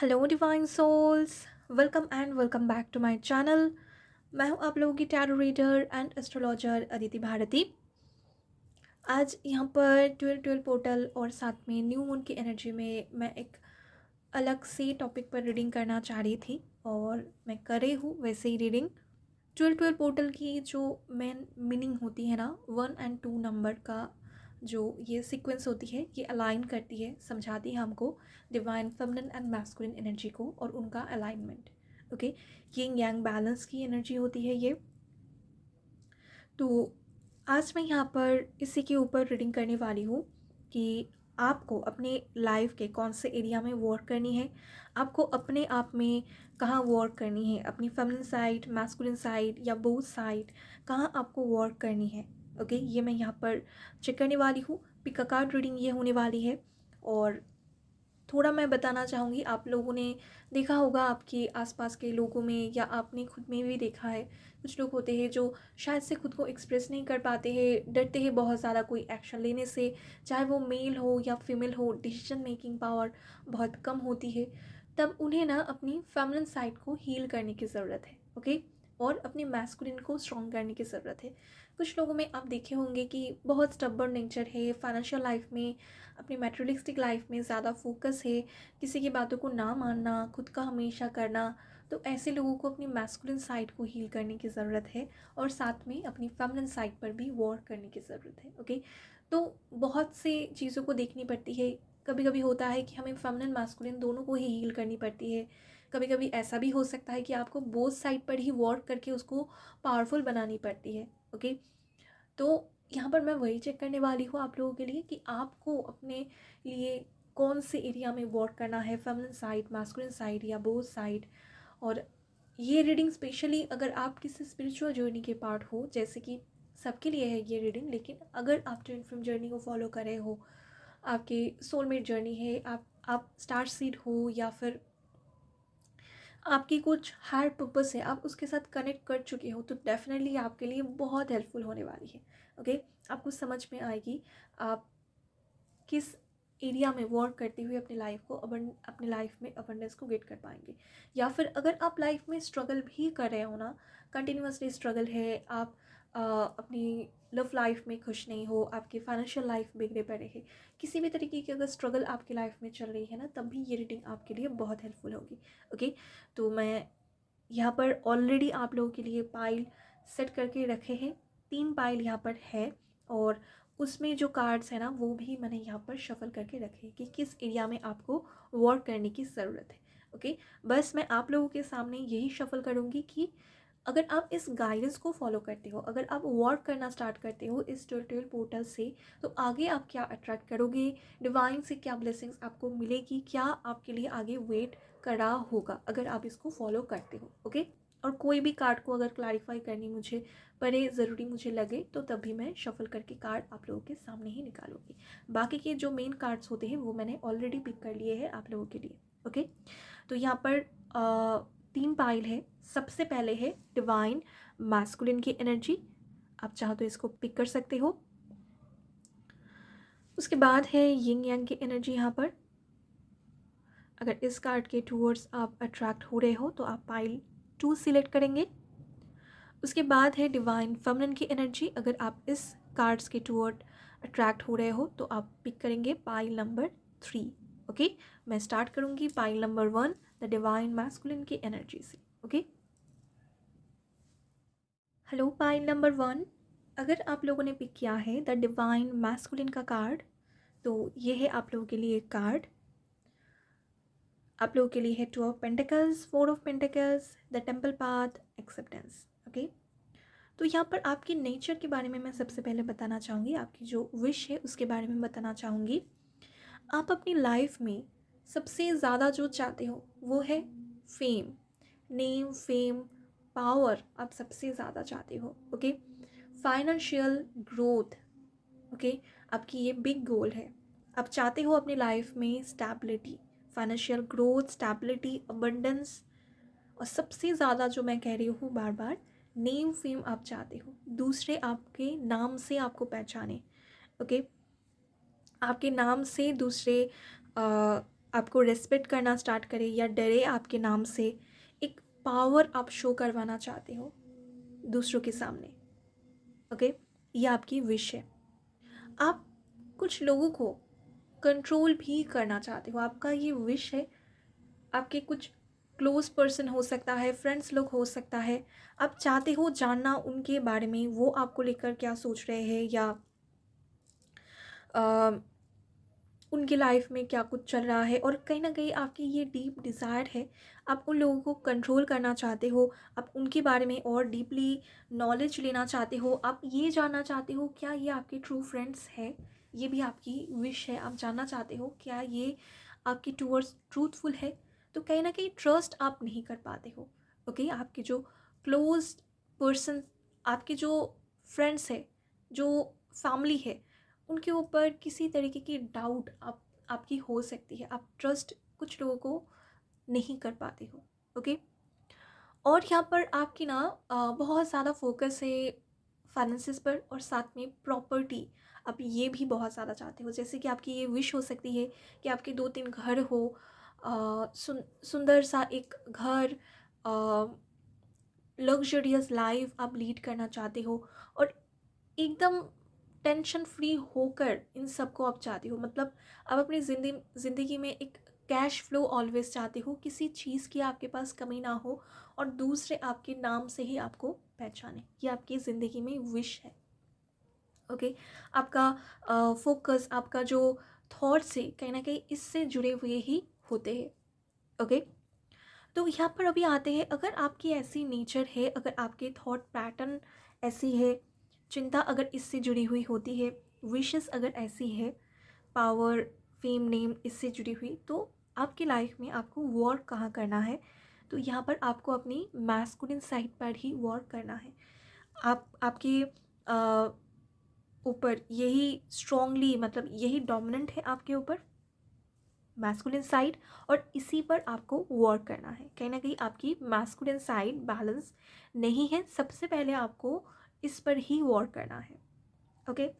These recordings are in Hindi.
Hello divine souls. Welcome and welcome back to my channel. मैं हूं आप लोगों की tarot reader and astrologer Aditi Bharti. आज यहां पर 12 पोर्टल और साथ में न्यू मून की एनर्जी में मैं एक अलग से टॉपिक पर रीडिंग करना चाह रही थी और मैं कर रही हूँ वैसे ही रीडिंग। 12 पोर्टल की जो मेन मीनिंग होती है ना, 1 और 2 नंबर का जो ये सीक्वेंस होती है, ये अलाइन करती है, समझाती है हमको divine feminine and masculine energy को और उनका अलाइनमेंट। ओके, यिंग यांग बैलेंस की एनर्जी होती है ये। तो आज मैं यहाँ पर इसी के ऊपर रीडिंग करने वाली हूँ कि आपको अपने लाइफ के कौन से एरिया में वर्क करनी है, आपको अपने आप में कहाँ वर्क करनी है, अपनी फेमिनिन साइड, मैस्कुलिन साइड या बोथ साइड, कहाँ आपको वर्क करनी है। ओके, ये मैं यहाँ पर चेक करने वाली हूँ। पिक अ कार्ड रीडिंग ये होने वाली है। और थोड़ा मैं बताना चाहूँगी, आप लोगों ने देखा होगा आपके आसपास के लोगों में या आपने खुद में भी देखा है, कुछ लोग होते हैं जो शायद से खुद को एक्सप्रेस नहीं कर पाते हैं, डरते हैं बहुत ज़्यादा कोई एक्शन लेने से, चाहे वो मेल हो या फीमेल हो, डिसीजन मेकिंग पावर बहुत कम होती है। तब उन्हें ना अपनी फेमिनिन साइड को हील करने की ज़रूरत है। ओके, और अपने मैस्कुलिन को स्ट्रॉन्ग करने की ज़रूरत है। कुछ लोगों में आप देखे होंगे कि बहुत स्टबर्न नेचर है, फाइनेंशियल लाइफ में, अपनी मैटेरियलिस्टिक लाइफ में ज़्यादा फोकस है, किसी की बातों को ना मानना, खुद का हमेशा करना। तो ऐसे लोगों को अपनी मैस्कुलिन साइड को हील करने की ज़रूरत है और साथ में अपनी फेमिनिन साइड पर भी वर्क करने की ज़रूरत है। ओके, तो बहुत से चीज़ों को देखनी पड़ती है। कभी कभी होता है कि हमें फेमिनिन मैस्कुलिन दोनों को ही हील करनी पड़ती है। कभी कभी ऐसा भी हो सकता है कि आपको बोथ साइड पर ही वर्क करके उसको पावरफुल बनानी पड़ती है। ओके, तो यहाँ पर मैं वही चेक करने वाली हूँ आप लोगों के लिए कि आपको अपने लिए कौन से एरिया में वर्क करना है, फेमिनिन साइड, मैस्कुलिन साइड या बोथ साइड। और ये रीडिंग स्पेशली अगर आप किसी स्पिरिचुअल जर्नी के पार्ट हो, जैसे कि सबके लिए है ये रीडिंग, लेकिन अगर आप ट्विन फ्लेम जर्नी को फॉलो कर रहे हो, आपकी सोलमेट जर्नी है, आप स्टार सीड हो या फिर आपकी कुछ हायर पर्पस है, आप उसके साथ कनेक्ट कर चुके हो, तो डेफिनेटली आपके लिए बहुत हेल्पफुल होने वाली है। ओके, आपको समझ में आएगी आप किस एरिया में वर्क करते हुए अपने लाइफ में अबंडेंस को गेट कर पाएंगे। या फिर अगर आप लाइफ में स्ट्रगल भी कर रहे हो ना, कंटिन्यूसली स्ट्रगल है, आप अपनी लव लाइफ में खुश नहीं हो, आपकी फाइनेंशियल लाइफ बिगड़े पड़े है, किसी भी तरीके की अगर स्ट्रगल आपकी लाइफ में चल रही है ना, तब भी ये रीडिंग आपके लिए बहुत हेल्पफुल होगी। ओके, तो मैं यहाँ पर ऑलरेडी आप लोगों के लिए पाइल सेट करके रखे हैं। 3 पाइल यहाँ पर है और उसमें जो कार्ड्स हैं ना, वो भी मैंने यहाँ पर शफल करके रखे हैं कि किस एरिया में आपको वर्क करने की ज़रूरत है। ओके, बस मैं आप लोगों के सामने यही शफल करूँगी कि अगर आप इस गाइडेंस को फॉलो करते हो, अगर आप वर्क करना स्टार्ट करते हो इस ट्यूटोरियल पोर्टल से, तो आगे आप क्या अट्रैक्ट करोगे, डिवाइन से क्या ब्लेसिंग्स आपको मिलेगी, क्या आपके लिए आगे वेट करा होगा अगर आप इसको फॉलो करते हो। ओके, और कोई भी कार्ड को अगर क्लैरिफाई करनी मुझे पड़े, ज़रूरी मुझे लगे, तो तभी मैं शफल करके कार्ड आप लोगों के सामने ही निकालूंगी। बाकी के जो मेन कार्ड्स होते हैं वो मैंने ऑलरेडी पिक कर लिए हैं आप लोगों के लिए। ओके, तो यहाँ पर 3 पाइल है। सबसे पहले है डिवाइन मैस्कुलिन की एनर्जी, आप चाहो तो इसको पिक कर सकते हो। उसके बाद है यिंग यांग की एनर्जी। यहाँ पर अगर इस कार्ड के टूवर्ड्स आप अट्रैक्ट हो रहे हो तो आप पाइल 2 सिलेक्ट करेंगे। उसके बाद है डिवाइन फेमिनिन की एनर्जी, अगर आप इस कार्ड्स के टूवर्ड अट्रैक्ट हो रहे हो तो आप पिक करेंगे पाइल नंबर 3। ओके, मैं स्टार्ट करूँगी pile number 1 the divine masculine की एनर्जी से। ओके, हेलो पाइल नंबर 1, अगर आप लोगों ने पिक किया है द डिवाइन मैस्कुलिन का कार्ड, तो ये है आप लोगों के लिए एक कार्ड। आप लोगों के लिए है 2 of pentacles, 4 of pentacles, the temple path, acceptance. Okay, तो यहाँ पर आपकी नेचर के बारे में मैं सबसे पहले बताना चाहूँगी, आपकी जो विश है उसके बारे में बताना चाहूँगी। आप अपनी लाइफ में सबसे ज़्यादा जो चाहते हो वो है फेम, नेम, फेम, पावर, आप सबसे ज़्यादा चाहते हो। Okay, financial growth. ओके, आपकी ये बिग गोल है। आप चाहते हो अपनी लाइफ में stability, financial growth, stability, abundance, और सबसे ज़्यादा जो मैं कह रही हूँ बार बार, नेम फेम आप चाहते हो, दूसरे आपके नाम से आपको पहचाने। ओके, आपके नाम से दूसरे आपको रिस्पेक्ट करना स्टार्ट करे या डरे आपके नाम से, एक पावर आप शो करवाना चाहते हो दूसरों के सामने। ओके, ये आपकी विश है। आप कुछ लोगों को कंट्रोल भी करना चाहते हो, आपका ये विश है। आपके कुछ क्लोज पर्सन हो सकता है, फ्रेंड्स लोग हो सकता है, आप चाहते हो जानना उनके बारे में, वो आपको लेकर क्या सोच रहे हैं, या उनकी लाइफ में क्या कुछ चल रहा है। और कहीं ना कहीं आपकी ये डीप डिज़ायर है, आप उन लोगों को कंट्रोल करना चाहते हो, आप उनके बारे में और डीपली नॉलेज लेना चाहते हो, आप ये जानना चाहते हो क्या ये आपके ट्रू फ्रेंड्स है। ये भी आपकी विश है, आप जानना चाहते हो क्या ये आपके टूवर्ड्स ट्रूथफुल है। तो कहीं ना कहीं ट्रस्ट आप नहीं कर पाते हो। ओके, आपके जो क्लोज पर्सन, आपके जो फ्रेंड्स है, जो फैमिली है, उनके ऊपर किसी तरीके की डाउट आपकी हो सकती है। आप ट्रस्ट कुछ लोगों को नहीं कर पाते हो। ओके, और यहाँ पर आपकी ना बहुत ज़्यादा फोकस है फाइनेंसिस पर, और साथ में प्रॉपर्टी आप ये भी बहुत ज़्यादा चाहते हो। जैसे कि आपकी ये विश हो सकती है कि आपके 2-3 घर हो, सुंदर सा एक घर, लग्जरियस लाइफ आप लीड करना चाहते हो, और एकदम टेंशन फ्री होकर इन सब को आप चाहते हो। मतलब आप अपनी ज़िंदगी में एक कैश फ्लो ऑलवेज चाहते हो, किसी चीज़ की आपके पास कमी ना हो, और दूसरे आपके नाम से ही आपको पहचाने। ये आपकी ज़िंदगी में विश है। ओके, आपका फोकस, आपका जो थॉट्स है, कहीं ना कहीं इससे जुड़े हुए ही होते हैं। ओके, तो यहाँ पर अभी आते हैं, अगर आपकी ऐसी नेचर है, अगर आपके थॉट पैटर्न ऐसी है, चिंता अगर इससे जुड़ी हुई होती है, विशेस अगर ऐसी है, पावर, फेम, नेम इससे जुड़ी हुई, तो आपकी लाइफ में आपको वर्क कहाँ करना है। तो यहाँ पर आपको अपनी मैस्कुलिन साइड पर ही वर्क करना है। आपके ऊपर यही स्ट्रांगली, मतलब यही डोमिनेंट है आपके ऊपर, मैस्कुलिन साइड, और इसी पर आपको वर्क करना है। कहीं ना कहीं आपकी मैस्कुलिन साइड बैलेंस नहीं है, सबसे पहले आपको इस पर ही वर्क करना है। ओके,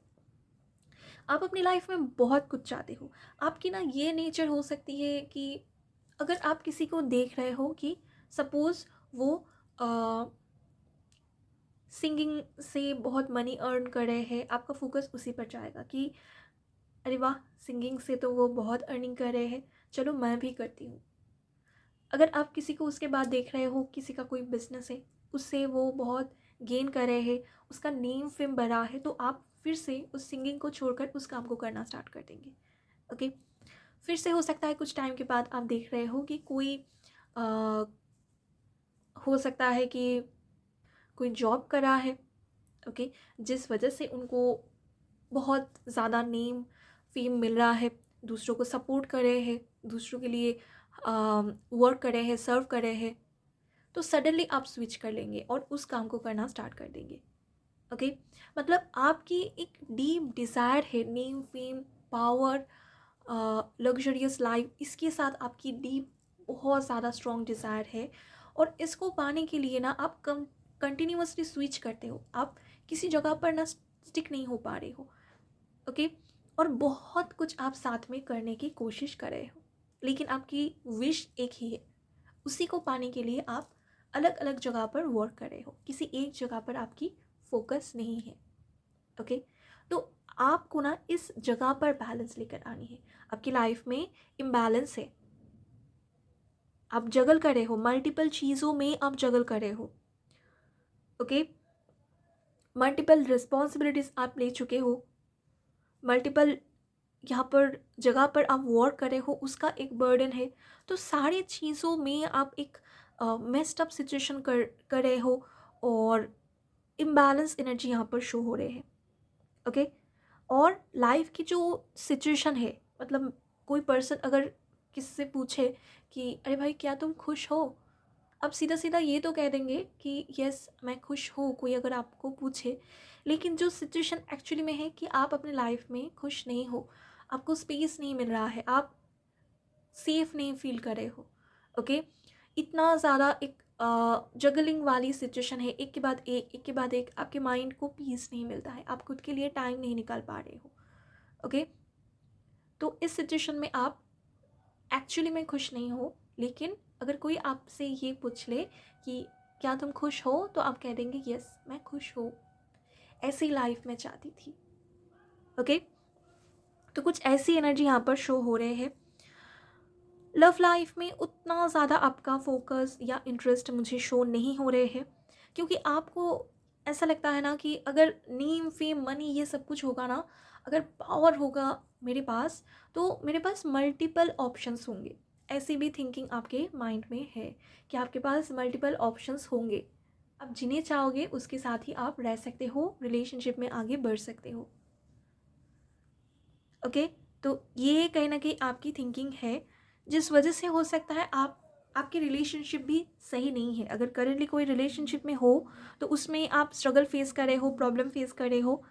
आप अपनी लाइफ में बहुत कुछ चाहते हो। आपकी ना ये नेचर हो सकती है कि अगर आप किसी को देख रहे हो कि सपोज़ वो सिंगिंग से बहुत मनी अर्न कर रहे हैं, आपका फोकस उसी पर जाएगा कि अरे वाह, सिंगिंग से तो वो बहुत अर्निंग कर रहे हैं, चलो मैं भी करती हूँ। अगर आप किसी को उसके बाद देख रहे हो, किसी का कोई बिजनेस है, उससे वो बहुत गेन कर रहे हैं, उसका नेम फेम बढ़ा है, तो आप फिर से उस सिंगिंग को छोड़कर उस काम को करना स्टार्ट कर देंगे। ओके, फिर से हो सकता है कुछ टाइम के बाद आप देख रहे हो कि कोई आ, हो सकता है कि कोई जॉब कर रहा है, ओके, जिस वजह से उनको बहुत ज़्यादा नेम फेम मिल रहा है, दूसरों को सपोर्ट कर रहे हैं, दूसरों के लिए वर्क कर रहे हैं, सर्व कर रहे हैं, तो सडनली आप स्विच कर लेंगे और उस काम को करना स्टार्ट कर देंगे। ओके, मतलब आपकी एक डीप डिज़ायर है name fame power, luxurious life, इसके साथ आपकी डीप बहुत ज़्यादा स्ट्रॉन्ग डिज़ायर है। और इसको पाने के लिए ना आप कंटिन्यूसली स्विच करते हो, आप किसी जगह पर ना स्टिक नहीं हो पा रहे हो। ओके, और बहुत कुछ आप साथ में करने की कोशिश कर रहे हो, लेकिन आपकी विश एक ही है। उसी को पाने के लिए आप अलग अलग जगह पर वर्क कर रहे हो, किसी एक जगह पर आपकी फोकस नहीं है। ओके, तो आपको ना इस जगह पर बैलेंस लेकर आनी है। आपकी लाइफ में इम्बैलेंस है, आप जगल कर रहे हो, मल्टीपल चीज़ों में आप जगल कर रहे हो। ओके, मल्टीपल रिस्पॉन्सिबिलिटीज़ आप ले चुके हो, मल्टीपल यहाँ पर जगह पर आप वर्क कर रहे हो, उसका एक बर्डन है। तो सारी चीज़ों में आप एक मेस्ड अप सिचुएशन कर रहे हो, और इम्बैलेंस एनर्जी यहाँ पर शो हो रहे हैं। ओके, और लाइफ की जो सिचुएशन है, मतलब कोई पर्सन अगर किसी से पूछे कि अरे भाई क्या तुम खुश हो, आप सीधा सीधा ये तो कह देंगे कि यस मैं खुश हूँ, कोई अगर आपको पूछे। लेकिन जो सिचुएशन एक्चुअली में है कि आप अपने लाइफ में खुश नहीं हो, आपको स्पेस नहीं मिल रहा है, आप सेफ नहीं फील कर रहे हो। ओके, इतना ज़्यादा एक जगलिंग वाली सिचुएशन है, एक के बाद एक के बाद एक, आपके माइंड को पीस नहीं मिलता है, आप खुद के लिए टाइम नहीं निकाल पा रहे हो। ओके, तो इस सिचुएशन में आप एक्चुअली में खुश नहीं हो, लेकिन अगर कोई आपसे ये पूछ ले कि क्या तुम खुश हो, तो आप कह देंगे यस मैं खुश हूँ, ऐसी लाइफ में चाहती थी। ओके, तो कुछ ऐसी एनर्जी यहाँ पर शो हो रहे हैं। लव लाइफ में उतना ज़्यादा आपका फोकस या इंटरेस्ट मुझे शो नहीं हो रहे हैं, क्योंकि आपको ऐसा लगता है ना कि अगर नेम फेम मनी ये सब कुछ होगा ना, अगर पावर होगा मेरे पास, तो मेरे पास मल्टीपल ऑप्शंस होंगे। ऐसी भी थिंकिंग आपके माइंड में है कि आपके पास मल्टीपल ऑप्शंस होंगे, आप जिन्हें चाहोगे उसके साथ ही आप रह सकते हो, रिलेशनशिप में आगे बढ़ सकते हो। ओके, तो ये कहीं ना कहीं आपकी थिंकिंग है, जिस वजह से हो सकता है आपकी रिलेशनशिप भी सही नहीं है। अगर करेंटली कोई रिलेशनशिप में हो तो उसमें आप स्ट्रगल फेस कर रहे हो, प्रॉब्लम फेस कर रहे हो,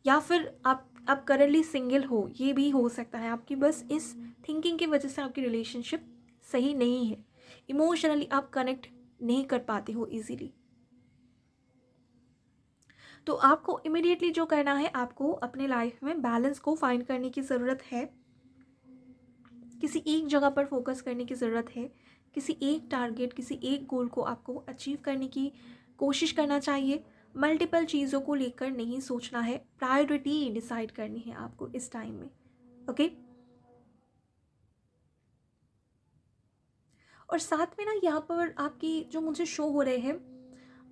या फिर आप करेंटली सिंगल हो, ये भी हो सकता है। आपकी बस इस थिंकिंग की वजह से आपकी रिलेशनशिप सही नहीं है, इमोशनली आप कनेक्ट नहीं कर पाते हो ईजीली। तो आपको इमिडिएटली जो करना है, आपको अपने लाइफ में बैलेंस को फाइंड करने की ज़रूरत है। किसी एक जगह पर फोकस करने की ज़रूरत है, किसी एक टारगेट, किसी एक गोल को आपको अचीव करने की कोशिश करना चाहिए। मल्टीपल चीज़ों को लेकर नहीं सोचना है, प्रायोरिटी डिसाइड करनी है आपको इस टाइम में। ओके, और साथ में ना यहाँ पर आपकी जो मुझे शो हो रहे हैं,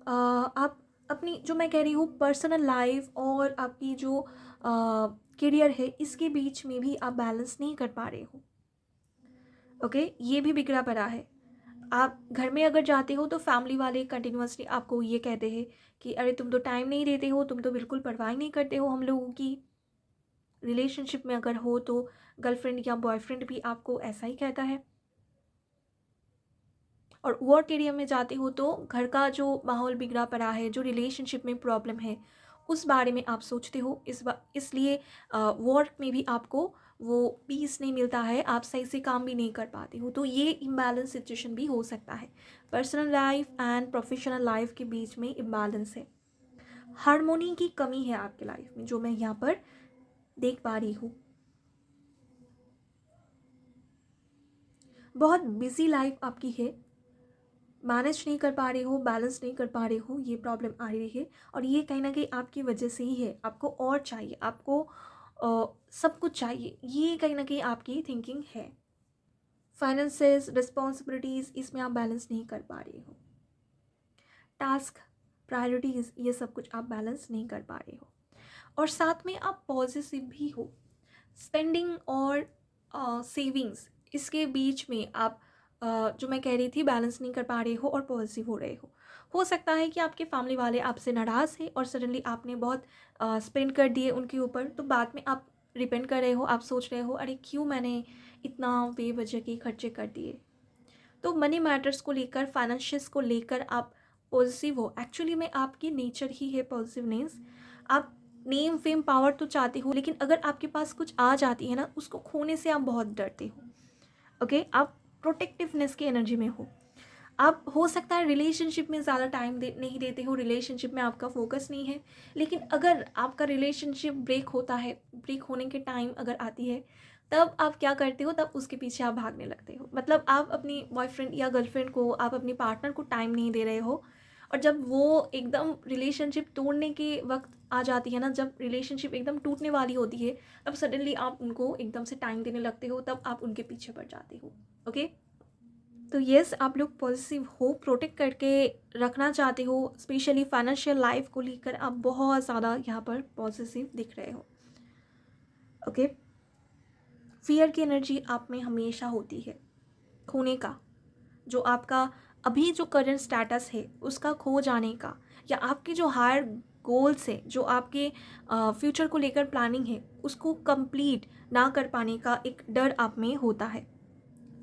आप अपनी जो मैं कह रही हूँ पर्सनल लाइफ और आपकी जो करियर है, इसके बीच में भी आप बैलेंस नहीं कर पा रहे हो। ओके, ये भी बिगड़ा पड़ा है। आप घर में अगर जाते हो तो फैमिली वाले कंटिन्यूअसली आपको ये कहते हैं कि अरे तुम तो टाइम नहीं देते हो, तुम तो बिल्कुल परवाह नहीं करते हो हम लोगों की। रिलेशनशिप में अगर हो तो गर्लफ्रेंड या बॉयफ्रेंड भी आपको ऐसा ही कहता है। और वर्क एरिया में जाते हो तो घर का जो माहौल बिगड़ा पड़ा है, जो रिलेशनशिप में प्रॉब्लम है, उस बारे में आप सोचते हो। इसलिए वर्क में भी आपको वो पीस नहीं मिलता है, आप सही से काम भी नहीं कर पाते हो। तो ये इम्बैलेंस सिचुएशन भी हो सकता है। Personal life and professional life के बीच में इम्बैलेंस है, हार्मोनी की कमी है आपके लाइफ में, जो मैं यहाँ पर देख पा रही हूँ। बहुत बिजी लाइफ आपकी है, मैनेज नहीं कर पा रहे हो, बैलेंस नहीं कर पा रहे हो, ये प्रॉब्लम आ रही है। और ये कहीं ना कहीं आपकी वजह से ही है। आपको और चाहिए, आपको सब कुछ चाहिए, ये कहीं ना कहीं आपकी थिंकिंग है। फाइनेंसेस, रिस्पॉन्सिबिलिटीज़, इसमें आप बैलेंस नहीं कर पा रहे हो। टास्क, प्रायोरिटीज़, ये सब कुछ आप बैलेंस नहीं कर पा रहे हो। और साथ में आप पॉजिटिव भी हो। स्पेंडिंग और सेविंग्स, इसके बीच में आप जो मैं कह रही थी बैलेंस नहीं कर पा रहे हो और पॉजिटिव हो रहे हो सकता है कि आपके फैमिली वाले आपसे नाराज़ हैं और सडनली आपने बहुत स्पेंड कर दिए उनके ऊपर, तो बाद में आप रिपेंट कर रहे हो, आप सोच रहे हो अरे क्यों मैंने इतना बेवजह के खर्चे कर दिए। तो मनी मैटर्स को लेकर, फाइनेंशियल्स को लेकर आप पॉजिटिव हो। एक्चुअली में आपकी नेचर ही है पॉजिटिवनेस। आप नेम फेम पावर तो चाहते हो, लेकिन अगर आपके पास कुछ आ जाती है ना, उसको खोने से आप बहुत डरते हो। ओके, आप प्रोटेक्टिवनेस की एनर्जी में हो। आप हो सकता है रिलेशनशिप में ज़्यादा टाइम नहीं देते हो, रिलेशनशिप में आपका फोकस नहीं है, लेकिन अगर आपका रिलेशनशिप ब्रेक होता है, ब्रेक होने के टाइम अगर आती है, तब आप क्या करते हो, तब उसके पीछे आप भागने लगते हो। मतलब आप अपनी बॉयफ्रेंड या गर्लफ्रेंड को, आप अपनी पार्टनर को टाइम नहीं दे रहे हो। और जब वो एकदम रिलेशनशिप तोड़ने के वक्त आ जाती है ना, जब रिलेशनशिप एकदम टूटने वाली होती है, तब सडनली आप उनको एकदम से टाइम देने लगते हो, तब आप उनके पीछे पड़ जाते हो। ओके, तो येस, आप लोग पॉजिटिव हो, प्रोटेक्ट करके रखना चाहते हो। स्पेशली फाइनेंशियल लाइफ को लेकर आप बहुत ज़्यादा यहाँ पर पॉजिटिव दिख रहे हो। ओके, फियर की एनर्जी आप में हमेशा होती है, खोने का, जो आपका अभी जो करंट स्टेटस है उसका खो जाने का, या आपके जो हायर गोल्स है, जो आपके फ्यूचर को लेकर प्लानिंग है, उसको कंप्लीट ना कर पाने का एक डर आप में होता है।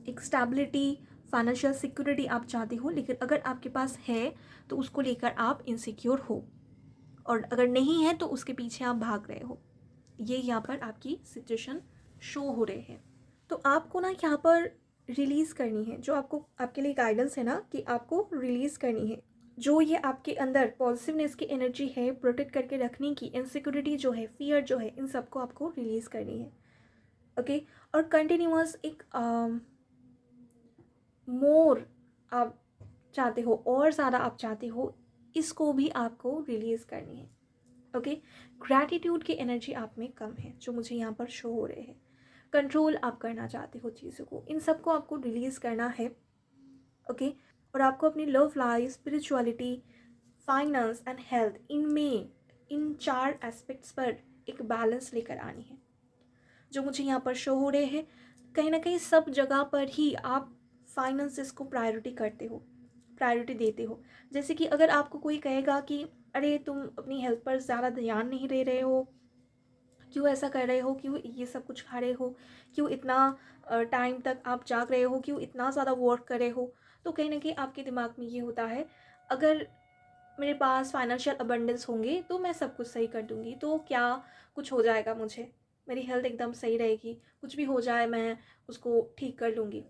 एक स्टेबिलिटी, फाइनेंशियल सिक्योरिटी आप चाहते हो, लेकिन अगर आपके पास है तो उसको लेकर आप इनसिक्योर हो, और अगर नहीं है तो उसके पीछे आप भाग रहे हो। ये यहाँ पर आपकी सिचुएशन शो हो रहे हैं। तो आपको ना यहाँ पर रिलीज़ करनी है, जो आपको आपके लिए गाइडेंस है ना, कि आपको रिलीज़ करनी है जो ये आपके अंदर पॉजिटिवनेस की एनर्जी है, प्रोटेक्ट करके रखने की, इनसिक्योरिटी जो है, फियर जो है, इन सबको आपको रिलीज़ करनी है। ओके। और कंटिन्यूअस एक मोर आप चाहते हो, और ज़्यादा आप चाहते हो, इसको भी आपको रिलीज़ करनी है। ओके। ग्रैटिट्यूड की एनर्जी आप में कम है जो मुझे यहाँ पर शो हो रहे हैं। कंट्रोल आप करना चाहते हो चीज़ों को, इन सबको आपको रिलीज़ करना है। ओके। और आपको अपनी love life, spirituality, finance and health, इनमें इन 4 एस्पेक्ट्स पर एक बैलेंस लेकर आनी है जो मुझे यहाँ पर शो हो रहे हैं। कहीं ना कहीं सब जगह पर ही आप फाइनेंसिस को प्रायोरिटी करते हो, प्रायोरिटी देते हो। जैसे कि अगर आपको कोई कहेगा कि अरे तुम अपनी हेल्थ पर ज़्यादा ध्यान नहीं दे रहे हो, क्यों ऐसा कर रहे हो, क्यों ये सब कुछ खा रहे हो, क्यों इतना टाइम तक आप जाग रहे हो, क्यों इतना ज़्यादा वर्क कर रहे हो, तो कहीं ना कहीं आपके दिमाग में ये होता है, अगर मेरे पास फाइनेंशियल अबंडेंस होंगे तो मैं सब कुछ सही कर दूँगी, तो क्या कुछ हो जाएगा मुझे, मेरी हेल्थ एकदम सही रहेगी, कुछ भी हो जाए मैं उसको ठीक कर लूँगी।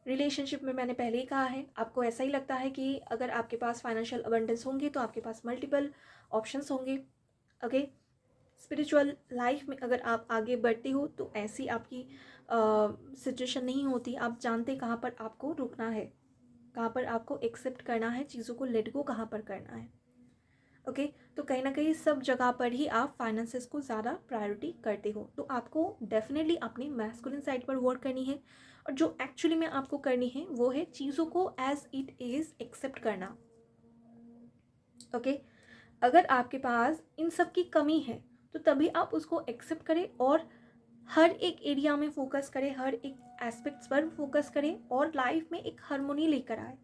रिलेशनशिप में मैंने पहले ही कहा है, आपको ऐसा ही लगता है कि अगर आपके पास फाइनेंशियल अबंडेंस होंगे तो आपके पास मल्टीपल ऑप्शंस होंगे। ओके। स्पिरिचुअल लाइफ में अगर आप आगे बढ़ते हो तो ऐसी आपकी सिचुएशन नहीं होती। आप जानते कहाँ पर आपको रुकना है, कहाँ पर आपको एक्सेप्ट करना है, चीज़ों को लेट गो कहाँ पर करना है। ओके। तो कहीं ना कहीं सब जगह पर ही आप फाइनेंसेस को ज़्यादा प्रायोरिटी करते हो, तो आपको डेफिनेटली अपनी मैस्कुलिन साइड पर वर्क करनी है। और जो एक्चुअली में आपको करनी है वो है चीज़ों को एज इट इज़ एक्सेप्ट करना। ओके। अगर आपके पास इन सब की कमी है तो तभी आप उसको एक्सेप्ट करें और हर एक एरिया में फोकस करें, हर एक एस्पेक्ट्स पर फोकस करें और लाइफ में एक हार्मोनी लेकर आए।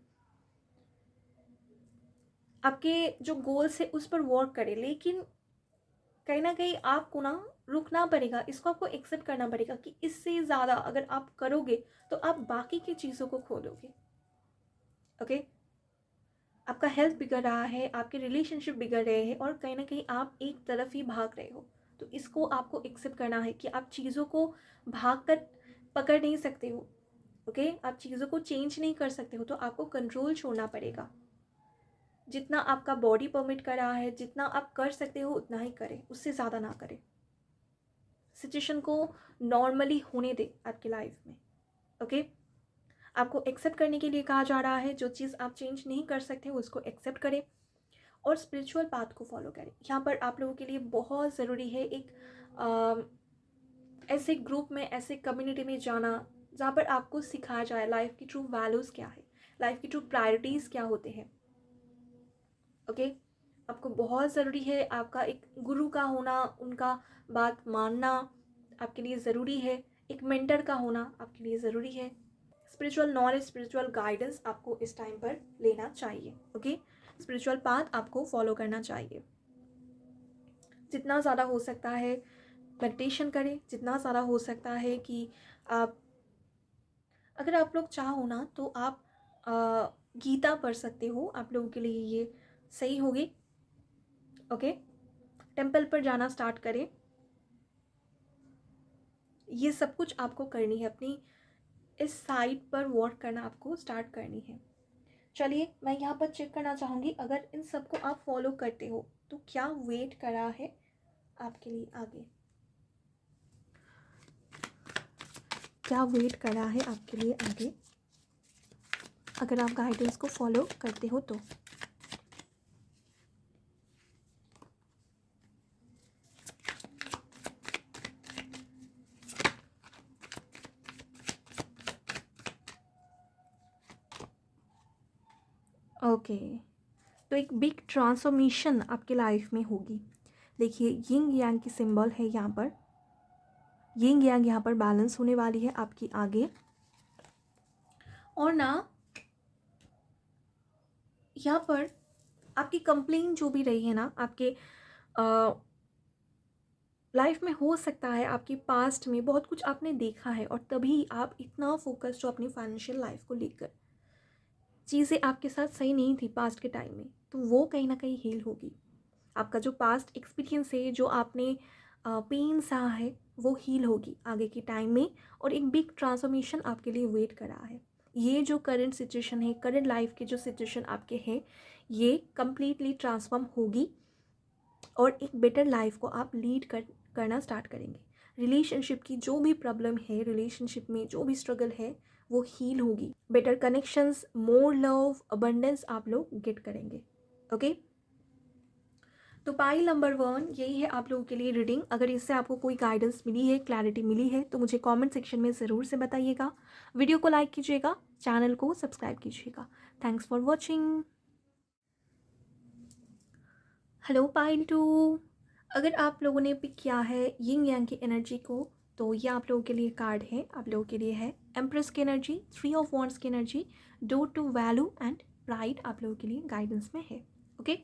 आपके जो गोल्स है उस पर वर्क करें, लेकिन कहीं ना कहीं आपको ना रुकना पड़ेगा, इसको आपको एक्सेप्ट करना पड़ेगा कि इससे ज़्यादा अगर आप करोगे तो आप बाकी की चीज़ों को खो दोगे। ओके। आपका हेल्थ बिगड़ रहा है, आपके रिलेशनशिप बिगड़ रहे हैं और कहीं ना कहीं आप एक तरफ ही भाग रहे हो, तो इसको आपको एक्सेप्ट करना है कि आप चीज़ों को भाग कर पकड़ नहीं सकते हो। ओके। आप चीज़ों को चेंज नहीं कर सकते हो, तो आपको कंट्रोल छोड़ना पड़ेगा। जितना आपका बॉडी परमिट कर रहा है, जितना आप कर सकते हो उतना ही करें, उससे ज़्यादा ना करें। सिचुएशन को नॉर्मली होने दे आपकी लाइफ में। ओके। आपको एक्सेप्ट करने के लिए कहा जा रहा है, जो चीज़ आप चेंज नहीं कर सकते उसको एक्सेप्ट करें और स्पिरिचुअल पाथ को फॉलो करें। यहाँ पर आप लोगों के लिए बहुत ज़रूरी है एक ऐसे ग्रुप में, ऐसे कम्युनिटी में जाना जहाँ पर आपको सिखाया जाए लाइफ की ट्रू वैल्यूज़ क्या है, लाइफ की ट्रू प्रायोरिटीज़ क्या होते हैं। ओके। आपको बहुत ज़रूरी है आपका एक गुरु का होना, उनका बात मानना आपके लिए ज़रूरी है। एक मेंटर का होना आपके लिए ज़रूरी है। स्पिरिचुअल नॉलेज, स्पिरिचुअल गाइडेंस आपको इस टाइम पर लेना चाहिए। ओके। स्पिरिचुअल पाथ आपको फॉलो करना चाहिए। जितना ज़्यादा हो सकता है मेडिटेशन करें, जितना ज़्यादा हो सकता है कि आप, अगर आप लोग चाहो ना तो आप गीता पढ़ सकते हो, आप लोगों के लिए ये सही होगी। ओके। टेम्पल पर जाना स्टार्ट करें। ये सब कुछ आपको करनी है, अपनी इस साइड पर वर्क करना आपको स्टार्ट करनी है। चलिए मैं यहाँ पर चेक करना चाहूँगी, अगर इन सबको आप फॉलो करते हो तो क्या वेट कर रहा है आपके लिए आगे, क्या वेट कर रहा है आपके लिए आगे, अगर आप गाइडेंस को फॉलो करते हो तो। ओके। तो एक बिग ट्रांसफॉर्मेशन आपके लाइफ में होगी। देखिए यिंग यांग की सिंबल है यहाँ पर, यिंग यांग यहाँ पर बैलेंस होने वाली है आपकी आगे। और ना यहाँ पर आपकी कंप्लेन जो भी रही है ना आपके लाइफ में, हो सकता है आपके पास्ट में बहुत कुछ आपने देखा है और तभी आप इतना फोकस्ड हो अपनी फाइनेंशियल लाइफ को लेकर, चीज़ें आपके साथ सही नहीं थी पास्ट के टाइम में, तो वो कहीं ना कहीं हील होगी। आपका जो पास्ट एक्सपीरियंस है, जो आपने पेन सहा है, वो हील होगी आगे के टाइम में और एक बिग ट्रांसफॉर्मेशन आपके लिए वेट कर रहा है। ये जो करंट सिचुएशन है, करंट लाइफ के जो सिचुएशन आपके हैं, ये कम्प्लीटली ट्रांसफॉर्म होगी और एक बेटर लाइफ को आप लीड करना स्टार्ट करेंगे। रिलेशनशिप की जो भी प्रॉब्लम है, रिलेशनशिप में जो भी स्ट्रगल है, वो हील होगी। Better connections, more love, abundance आप लोग गेट करेंगे। ओके, तो पाइल नंबर 1 यही है आप लोगों के लिए रीडिंग। अगर इससे आपको कोई गाइडेंस मिली है, क्लैरिटी मिली है, तो मुझे कमेंट सेक्शन में ज़रूर से बताइएगा। वीडियो को लाइक कीजिएगा, चैनल को सब्सक्राइब कीजिएगा। Thanks for watching. Hello pile 2, अगर आप लोगों ने पिक किया है यिंग यांग की एनर्जी को, तो ये आप लोगों के लिए कार्ड है। आप लोगों के लिए है एम्प्रेस की एनर्जी, 3 ऑफ वॉन्ड्स की energy, door to value and pride आप लोगों के लिए गाइडेंस में है। ओके,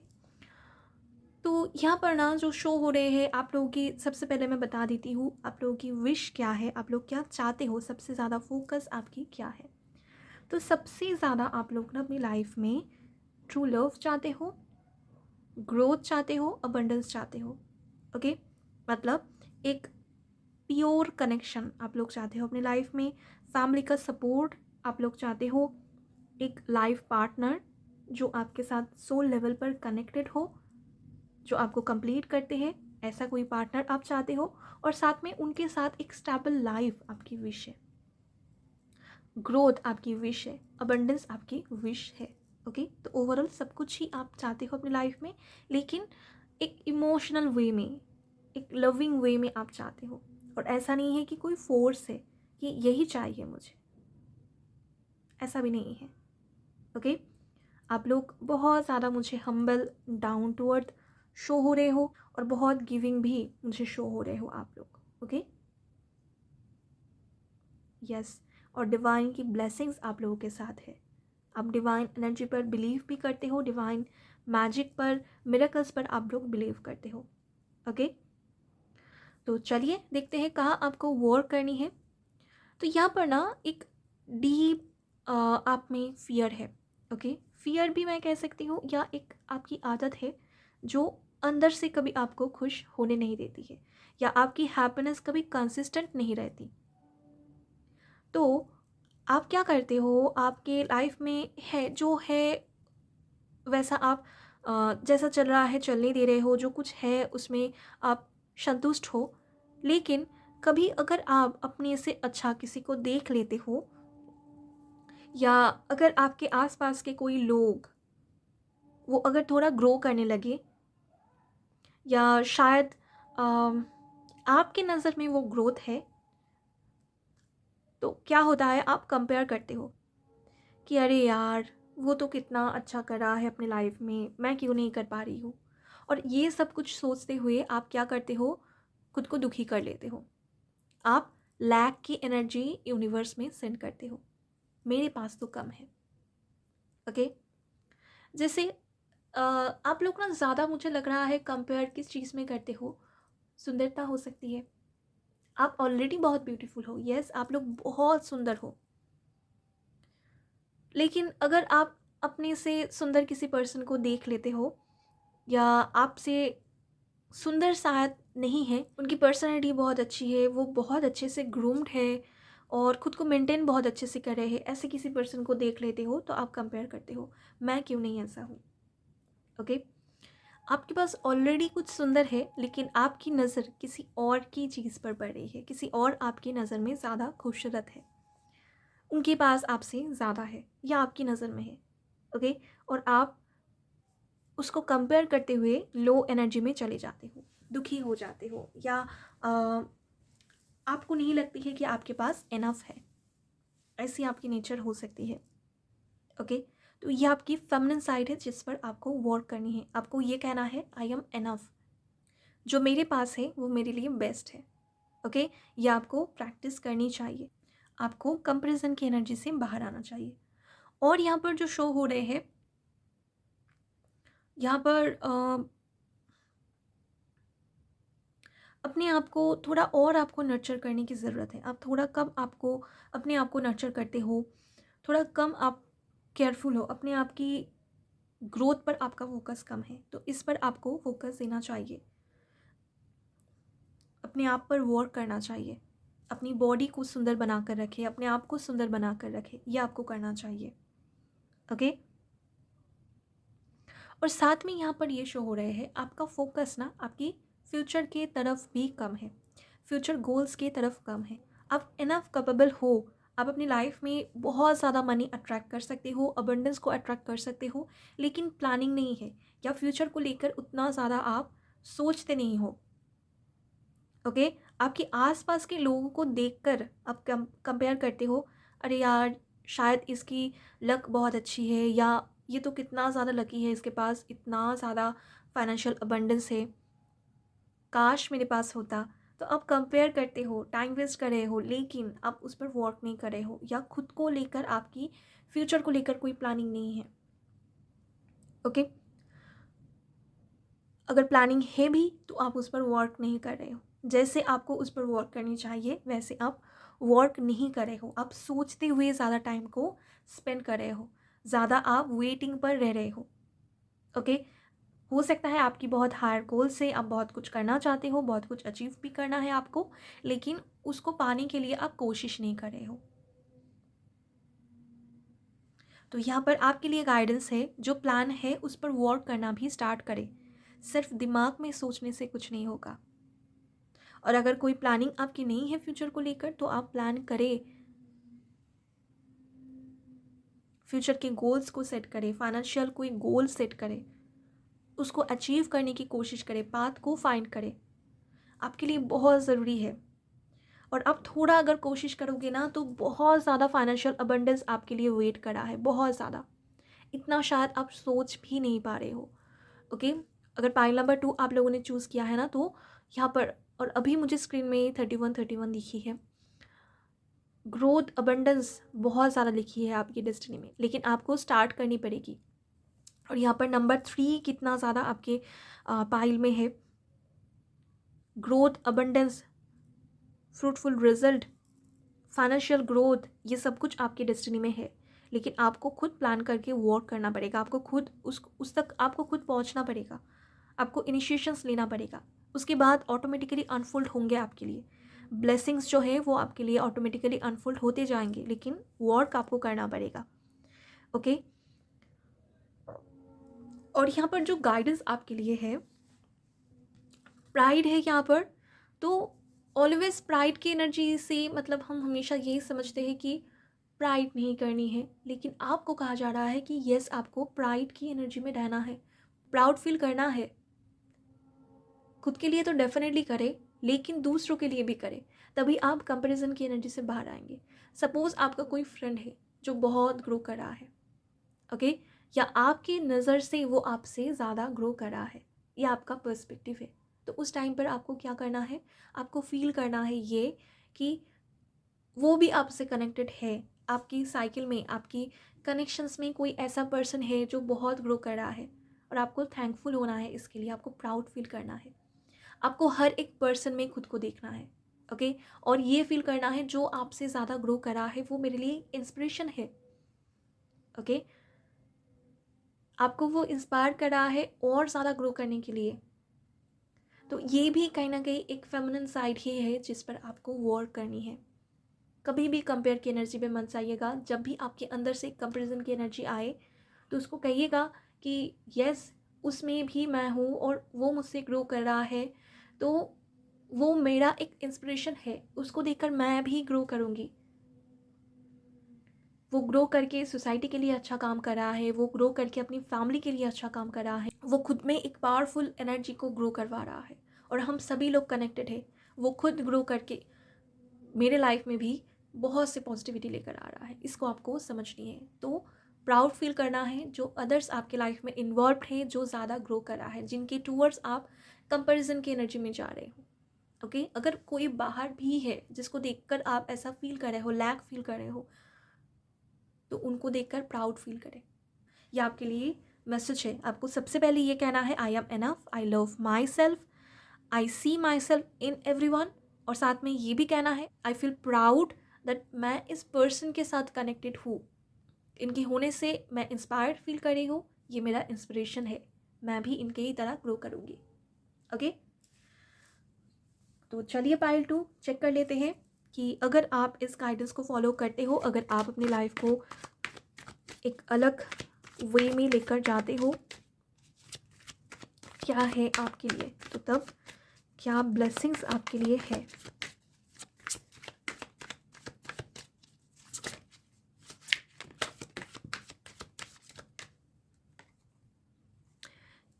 तो यहाँ पर ना जो शो हो रहे हैं आप लोगों की, सबसे पहले मैं बता देती हूँ आप लोगों की विश क्या है, आप लोग क्या चाहते हो, सबसे ज़्यादा फोकस आपकी क्या है। तो सबसे ज़्यादा आप लोग ना अपनी लाइफ में ट्रू लव चाहते हो, ग्रोथ चाहते हो, अबंडेंस चाहते हो। ओके, मतलब एक प्योर कनेक्शन आप लोग चाहते हो अपनी लाइफ में, फैमिली का सपोर्ट आप लोग चाहते हो, एक लाइफ पार्टनर जो आपके साथ सोल लेवल पर कनेक्टेड हो, जो आपको कंप्लीट करते हैं, ऐसा कोई पार्टनर आप चाहते हो, और साथ में उनके साथ एक स्टेबल लाइफ आपकी विश है, ग्रोथ आपकी विश है, अबंडेंस आपकी विश है। ओके, तो ओवरऑल सब कुछ ही आप चाहते हो अपनी लाइफ में, लेकिन एक इमोशनल वे में, एक लविंग वे में आप चाहते हो। और ऐसा नहीं है कि कोई फोर्स है कि यही चाहिए मुझे, ऐसा भी नहीं है। ओके, आप लोग बहुत ज़्यादा मुझे humble, down to earth show हो रहे हो, और बहुत गिविंग भी मुझे शो हो रहे हो आप लोग। ओके, यस, और डिवाइन की ब्लेसिंग्स आप लोगों के साथ है। आप डिवाइन एनर्जी पर बिलीव भी करते हो, डिवाइन मैजिक पर, मिरेकल्स पर आप लोग बिलीव करते हो। ओके, तो चलिए देखते हैं कहाँ आपको वर्क करनी है। तो यहाँ पर ना एक डीप आप में फियर है। ओके, फियर भी मैं कह सकती हूँ, या एक आपकी आदत है जो अंदर से कभी आपको खुश होने नहीं देती है, या आपकी हैप्पीनेस कभी कंसिस्टेंट नहीं रहती। तो आप क्या करते हो, आपके लाइफ में है जो है वैसा आप जैसा चल रहा है चलने दे रहे हो, जो कुछ है उसमें आप संतुष्ट हो। लेकिन कभी अगर आप अपने से अच्छा किसी को देख लेते हो, या अगर आपके आसपास के कोई लोग वो अगर थोड़ा ग्रो करने लगे, या शायद आपके नज़र में वो ग्रोथ है, तो क्या होता है, आप कंपेयर करते हो कि अरे यार वो तो कितना अच्छा कर रहा है अपने लाइफ में, मैं क्यों नहीं कर पा रही हूँ। और ये सब कुछ सोचते हुए आप क्या करते हो, खुद को दुखी कर लेते हो। आप लैक की एनर्जी यूनिवर्स में सेंड करते हो, मेरे पास तो कम है। ओके, जैसे आप लोग ना ज़्यादा, मुझे लग रहा है, कंपेयर किस चीज़ में करते हो, सुंदरता हो सकती है। आप ऑलरेडी बहुत ब्यूटीफुल हो, यस आप लोग बहुत सुंदर हो, लेकिन अगर आप अपने से सुंदर किसी पर्सन को देख लेते हो, या आपसे सुंदर शायद नहीं है, उनकी पर्सनैलिटी बहुत अच्छी है, वो बहुत अच्छे से ग्रूम्ड है और ख़ुद को मेंटेन बहुत अच्छे से कर रहे हैं, ऐसे किसी पर्सन को देख लेते हो, तो आप कंपेयर करते हो, मैं क्यों नहीं ऐसा हूँ। ओके, आपके पास ऑलरेडी कुछ सुंदर है, लेकिन आपकी नज़र किसी और की चीज़ पर पड़ रही है, किसी और आपकी नज़र में ज़्यादा खूबसूरत है, उनके पास आपसे ज़्यादा है, या आपकी नज़र में है। ओके, और आप उसको कंपेयर करते हुए लो एनर्जी में चले जाते हो, दुखी हो जाते हो, या आपको नहीं लगती है कि आपके पास इनफ है, ऐसी आपकी नेचर हो सकती है। ओके, तो ये आपकी फेमिनिन साइड है जिस पर आपको वर्क करनी है। आपको ये कहना है आई एम इनफ, जो मेरे पास है वो मेरे लिए बेस्ट है। ओके, ये आपको प्रैक्टिस करनी चाहिए, आपको कंपैरिजन की एनर्जी से बाहर आना चाहिए। और यहाँ पर जो शो हो रहे हैं, यहाँ पर अपने आप को थोड़ा और आपको नर्चर करने की ज़रूरत है। आप थोड़ा कम आपको अपने आप को नर्चर करते हो, थोड़ा कम आप केयरफुल हो, अपने आप की ग्रोथ पर आपका फोकस कम है, तो इस पर आपको फोकस देना चाहिए, अपने आप पर वर्क करना चाहिए, अपनी बॉडी को सुंदर बना कर रखे, अपने आप को सुंदर बना कर रखे, ये आपको करना चाहिए। ओके, और साथ में यहाँ पर ये शो हो रहे हैं आपका फोकस ना आपकी फ्यूचर के तरफ भी कम है। फ्यूचर गोल्स की तरफ कम है। आप इनफ कैपेबल हो, आप अपनी लाइफ में बहुत ज़्यादा मनी अट्रैक्ट कर सकते हो, अबंडेंस को अट्रैक्ट कर सकते हो, लेकिन प्लानिंग नहीं है या फ्यूचर को लेकर उतना ज़्यादा आप सोचते नहीं हो। ओके, आपके आसपास के लोगों को देखकर आप कंपेयर करते हो, अरे यार शायद इसकी लक बहुत अच्छी है, या ये तो कितना ज़्यादा लकी है, इसके पास इतना ज़्यादा फाइनेंशियल अबंडेंस है, काश मेरे पास होता। तो आप कंपेयर करते हो, टाइम वेस्ट कर रहे हो, लेकिन आप उस पर वर्क नहीं कर रहे हो, या खुद को लेकर आपकी फ्यूचर को लेकर कोई प्लानिंग नहीं है। ओके, अगर प्लानिंग है भी तो आप उस पर वर्क नहीं कर रहे हो। जैसे आपको उस पर वर्क करनी चाहिए वैसे आप वर्क नहीं कर रहे हो। आप सोचते हुए ज़्यादा टाइम को स्पेंड कर रहे हो, ज़्यादा आप वेटिंग पर रह रहे हो। ओके, हो सकता है आपकी बहुत हायर गोल से आप बहुत कुछ करना चाहते हो, बहुत कुछ अचीव भी करना है आपको, लेकिन उसको पाने के लिए आप कोशिश नहीं कर रहे हो। तो यहाँ पर आपके लिए गाइडेंस है, जो प्लान है उस पर वर्क करना भी स्टार्ट करें। सिर्फ दिमाग में सोचने से कुछ नहीं होगा। और अगर कोई प्लानिंग आपकी नहीं है फ्यूचर को लेकर, तो आप प्लान करें, फ्यूचर के गोल्स को सेट करें, फाइनेंशियल कोई गोल सेट करें, उसको अचीव करने की कोशिश करें, पाथ को फाइंड करें। आपके लिए बहुत ज़रूरी है। और अब थोड़ा अगर कोशिश करोगे ना, तो बहुत ज़्यादा फाइनेंशियल अबंडेंस आपके लिए वेट करा है, बहुत ज़्यादा। इतना शायद आप सोच भी नहीं पा रहे हो। ओके, अगर पाइल नंबर 2 आप लोगों ने चूज़ किया है ना, तो यहाँ पर, और अभी मुझे स्क्रीन में 31 लिखी है, ग्रोथ अबंडेंस बहुत ज़्यादा लिखी है आपकी डेस्टिनी में, लेकिन आपको स्टार्ट करनी पड़ेगी। और यहाँ पर नंबर 3 कितना ज़्यादा आपके पाइल में है, growth abundance, fruitful result, financial growth, ये सब कुछ आपकी डेस्टिनी में है, लेकिन आपको खुद प्लान करके वर्क करना पड़ेगा। आपको खुद उस तक आपको खुद पहुंचना पड़ेगा, आपको इनिशिएशंस लेना पड़ेगा। उसके बाद ऑटोमेटिकली अनफोल्ड होंगे आपके लिए ब्लेसिंग्स, जो है वो आपके लिए ऑटोमेटिकली अनफोल्ड होते जाएंगे, लेकिन वर्क आपको करना पड़ेगा। ओके, और यहाँ पर जो गाइडेंस आपके लिए है, प्राइड है यहाँ पर, तो ऑलवेज प्राइड की एनर्जी से मतलब हम हमेशा यही समझते हैं कि प्राइड नहीं करनी है, लेकिन आपको कहा जा रहा है कि यस, आपको प्राइड की एनर्जी में रहना है, प्राउड फील करना है। खुद के लिए तो डेफिनेटली करें, लेकिन दूसरों के लिए भी करें, तभी आप कंपैरिजन की एनर्जी से बाहर आएंगे। सपोज आपका कोई फ्रेंड है जो बहुत ग्रो कर रहा है, ओके, या आपकी नज़र से वो आपसे ज़्यादा ग्रो कर रहा है, या आपका पर्सपेक्टिव है, तो उस टाइम पर आपको क्या करना है, आपको फील करना है ये कि वो भी आपसे कनेक्टेड है, आपकी साइकिल में, आपकी कनेक्शंस में कोई ऐसा पर्सन है जो बहुत ग्रो कर रहा है, और आपको थैंकफुल होना है इसके लिए, आपको प्राउड फील करना है। आपको हर एक पर्सन में खुद को देखना है, ओके, और ये फील करना है जो आपसे ज़्यादा ग्रो कर रहा है वो मेरे लिए इंस्पिरेशन है। ओके, आपको वो इंस्पायर कर रहा है और ज़्यादा ग्रो करने के लिए। तो ये भी कहीं ना कहीं एक फेमिनिन साइड ही है जिस पर आपको वर्क करनी है। कभी भी कंपेयर की एनर्जी पे मत जाइएगा। जब भी आपके अंदर से कंपैरिजन की एनर्जी आए तो उसको कहिएगा कि यस, उसमें भी मैं हूँ और वो मुझसे ग्रो कर रहा है, तो वो मेरा एक इंस्पिरेशन है, उसको देखकर मैं भी ग्रो करूँगी। वो ग्रो करके सोसाइटी के लिए अच्छा काम कर रहा है, वो ग्रो करके अपनी फैमिली के लिए अच्छा काम कर रहा है, वो खुद में एक पावरफुल एनर्जी को ग्रो करवा रहा है, और हम सभी लोग कनेक्टेड हैं। वो खुद ग्रो करके मेरे लाइफ में भी बहुत से पॉजिटिविटी लेकर आ रहा है, इसको आपको समझनी है। तो प्राउड फील करना है जो अदर्स आपके लाइफ में इन्वॉल्व है, जो ज़्यादा ग्रो कर रहा है, जिनके टूवर्ड्स आप कंपैरिजन की एनर्जी में जा रहे हो। ओके, अगर कोई बाहर भी है जिसको देखकर आप ऐसा फील कर रहे हो, लैक फील कर रहे हो, तो उनको देखकर प्राउड फील करें। यह आपके लिए मैसेज है। आपको सबसे पहले ये कहना है, I am enough, I love myself, I see myself in everyone. और साथ में ये भी कहना है, आई फील प्राउड दैट मैं इस पर्सन के साथ कनेक्टेड हूँ, इनके होने से मैं इंस्पायर्ड फील कर रही हूँ, ये मेरा इंस्पिरेशन है, मैं भी इनके ही तरह ग्रो करूँगी। ओके, तो चलिए पाइल 2 चेक कर लेते हैं कि अगर आप इस गाइडेंस को फॉलो करते हो, अगर आप अपनी लाइफ को एक अलग वे में लेकर जाते हो, क्या है आपके लिए, तो तब क्या ब्लेसिंग्स आपके लिए है।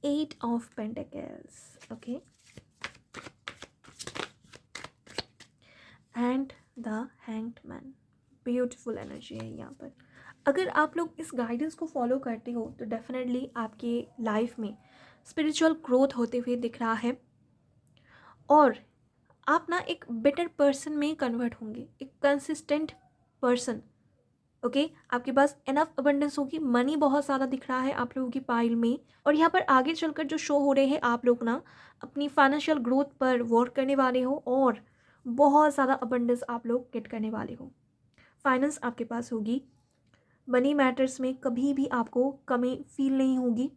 8 of pentacles, okay, and the hanged man. Beautiful energy है यहाँ पर। अगर आप लोग इस गाइडेंस को फॉलो करते हो तो डेफिनेटली आपके लाइफ में स्पिरिचुअल ग्रोथ होते हुए दिख रहा है, और आप ना एक बेटर पर्सन में कन्वर्ट होंगे, एक कंसिस्टेंट पर्सन। ओके, आपके पास इनफ अबंडेंस होगी, मनी बहुत ज़्यादा दिख रहा है आप लोगों की पाइल में। और यहाँ पर आगे चलकर जो शो हो रहे हैं, आप लोग ना अपनी फाइनेंशियल ग्रोथ पर वर्क करने वाले हो और बहुत ज़्यादा अबंडेंस आप लोग गेट करने वाले हो। फाइनेंस आपके पास होगी, मनी मैटर्स में कभी भी आपको कमी फील नहीं होगी।